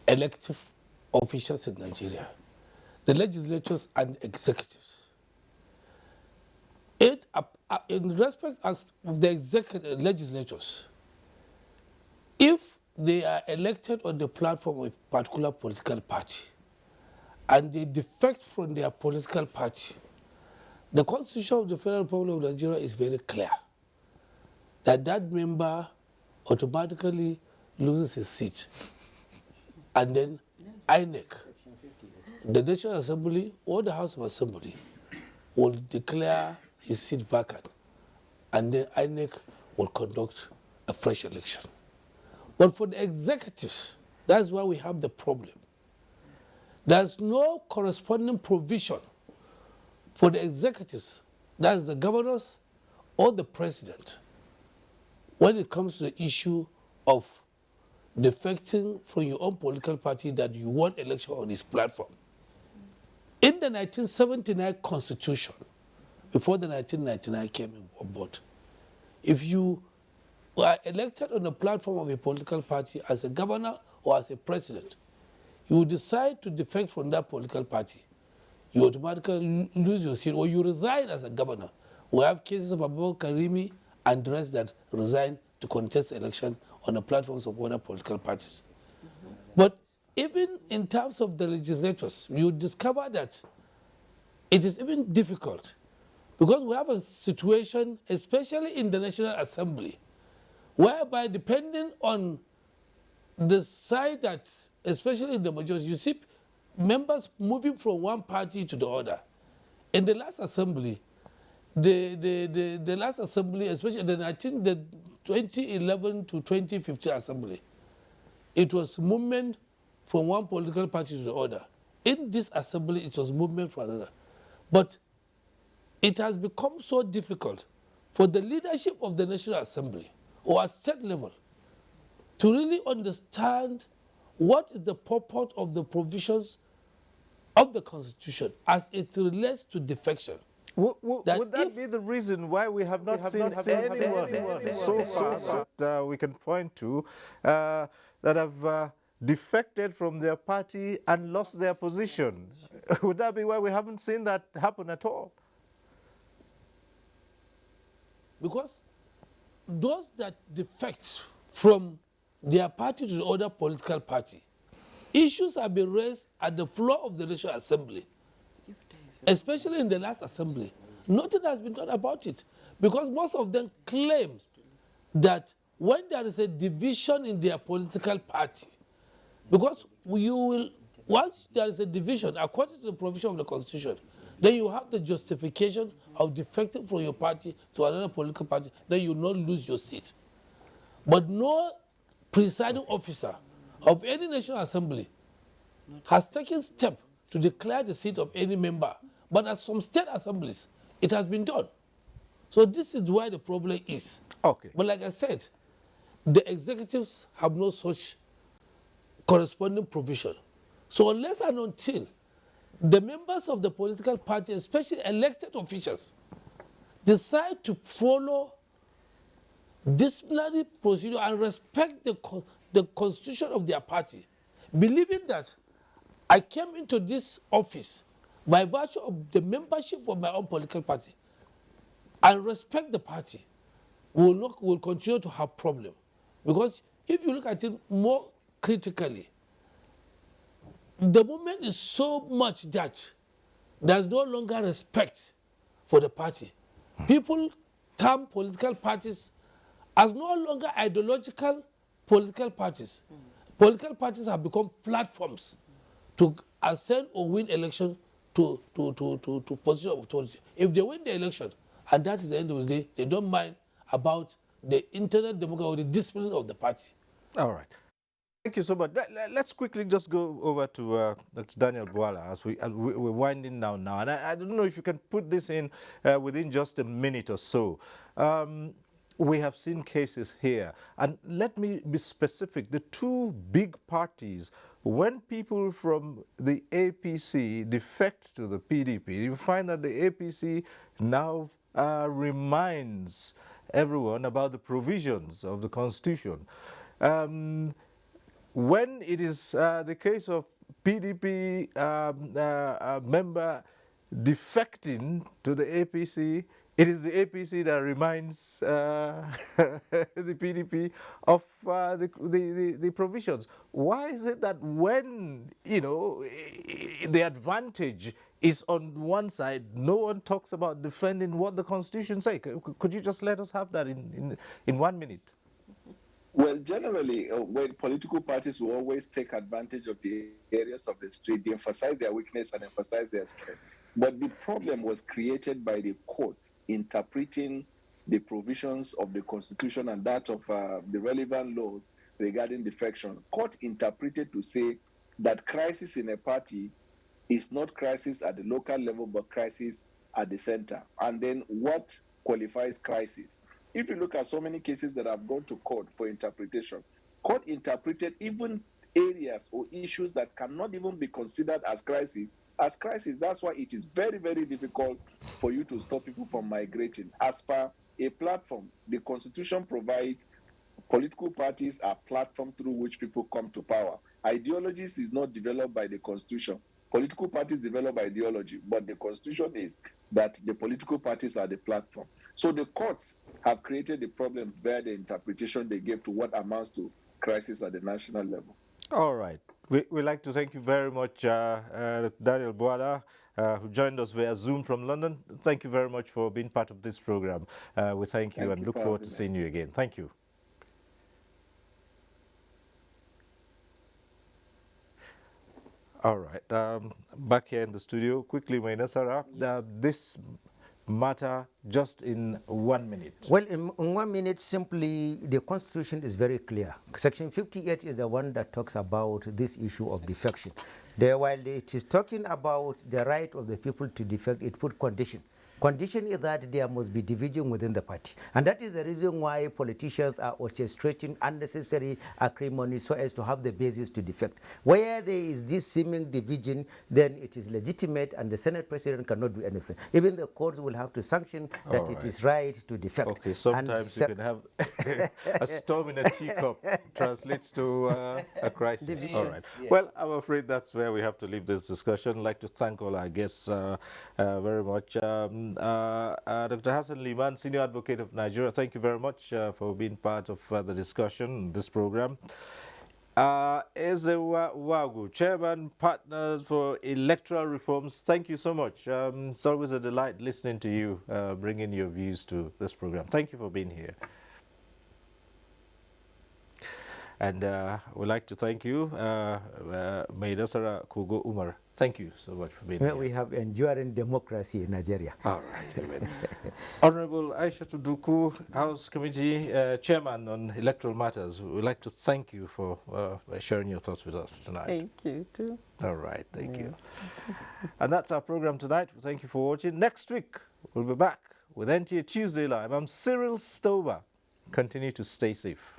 elective officials in Nigeria, the legislatures and executives. In respect of the legislatures, if they are elected on the platform of a particular political party and they defect from their political party, the Constitution of the Federal Republic of Nigeria is very clear that that member automatically loses his seat. And then INEC, the National Assembly or the House of Assembly, will declare his seat vacant. And then INEC will conduct a fresh election. But for the executives, that's why we have the problem. There's no corresponding provision for the executives, that's the governors or the president, when it comes to the issue of defecting from your own political party that you want election on this platform. In the 1979 Constitution, before the 1999 came on board, if you are elected on the platform of a political party as a governor or as a president, you decide to defect from that political party, you automatically lose your seat, or you resign as a governor. We have cases of Abubakar Karimi and the rest that resign to contest election on the platforms of other political parties. But even in terms of the legislatures, you discover that it is even difficult because we have a situation, especially in the National Assembly, whereby depending on the side that, especially in the majority, you see members moving from one party to the other. In the last assembly, the last assembly, especially the 2011 to 2015 assembly, it was movement from one political party to the other. In this assembly, it was movement from another. But it has become so difficult for the leadership of the National Assembly, or at state level, to really understand what is the purport of the provisions of the Constitution as it relates to defection. Would that be the reason why we have not seen anyone so far that we can point to that have defected from their party and lost their position? Would that be why we haven't seen that happen at all? Because those that defect from their party to the other political party, issues have been raised at the floor of the National Assembly, especially in the last assembly. Nothing has been done about it because most of them claim that when there is a division in their political party, because you will, once there is a division, according to the provision of the Constitution, then you have the justification of defecting from your party to another political party, then you will not lose your seat. But no presiding officer of any National Assembly has taken step to declare the seat of any member. But at some state assemblies, it has been done. So this is why the problem is. Okay. But like I said, the executives have no such corresponding provision. So unless and until the members of the political party, especially elected officials, decide to follow disciplinary procedure and respect the constitution of their party, believing that I came into this office by virtue of the membership of my own political party and respect the party, will continue to have problem. Because if you look at it more critically, the movement is so much that there's no longer respect for the party. People term political parties as no longer ideological political parties. Political parties have become platforms to ascend or win election to position of authority. If they win the election, and that is the end of the day, they don't mind about the internal democracy or the discipline of the party. All right. Thank you so much. Let's quickly just go over to Dr. Daniel Bwala as we're winding down now. And I don't know if you can put this in within just a minute or so. We have seen cases here. And let me be specific. The two big parties, when people from the APC defect to the PDP, you find that the APC now reminds everyone about the provisions of the Constitution. When it is the case of PDP member defecting to the APC, it is the APC that reminds the PDP of the provisions. Why is it that when, you know, the advantage is on one side, no one talks about defending what the Constitution says? Could you just let us have that in 1 minute? Well, generally, when political parties will always take advantage of the areas of the street, they emphasize their weakness and emphasize their strength. But the problem was created by the courts interpreting the provisions of the Constitution and that of the relevant laws regarding defection. Court interpreted to say that crisis in a party is not crisis at the local level, but crisis at the center. And then what qualifies crisis? If you look at so many cases that have gone to court for interpretation, court interpreted even areas or issues that cannot even be considered as crisis. That's why it is very, very difficult for you to stop people from migrating. As per a platform, the Constitution provides political parties are platform through which people come to power. Ideologies is not developed by the Constitution. Political parties develop ideology, but the Constitution is that the political parties are the platform. So the courts have created the problem via the interpretation they gave to what amounts to crisis at the national level. All right. We'd like to thank you very much, Daniel Bwala, who joined us via Zoom from London. Thank you very much for being part of this program. We thank you and look forward to seeing you again. Thank you. All right. Back here in the studio, quickly, Maina Sarah, this matter just in 1 minute. Well, in 1 minute, simply, the Constitution is very clear. Section 58 is the one that talks about this issue of defection. While it is talking about the right of the people to defect, it put condition. Condition is that there must be division within the party. And that is the reason why politicians are orchestrating unnecessary acrimony so as to have the basis to defect. Where there is this seeming division, then it is legitimate and the Senate President cannot do anything. Even the courts will have to sanction that it is right to defect. Okay, sometimes you can have a storm in a teacup translates to a crisis. All right. Yeah. Well, I'm afraid that's where we have to leave this discussion. I'd like to thank all our guests very much. Dr. Hassan Liman, Senior Advocate of Nigeria, thank you very much for being part of the discussion in this program. Ezewa Wagu, Chairman, Partners for Electoral Reforms, thank you so much. It's always a delight listening to you, bringing your views to this program. Thank you for being here. And we'd like to thank you, Maidasara Kugo Umar. Thank you so much for being here. We have enduring democracy in Nigeria. All right, amen. Honorable Aisha Duku, House Committee Chairman on Electoral Matters, we'd like to thank you for sharing your thoughts with us tonight. Thank you, too. All right, thank you. And that's our program tonight. Thank you for watching. Next week, we'll be back with NTA Tuesday Live. I'm Cyril Stover. Continue to stay safe.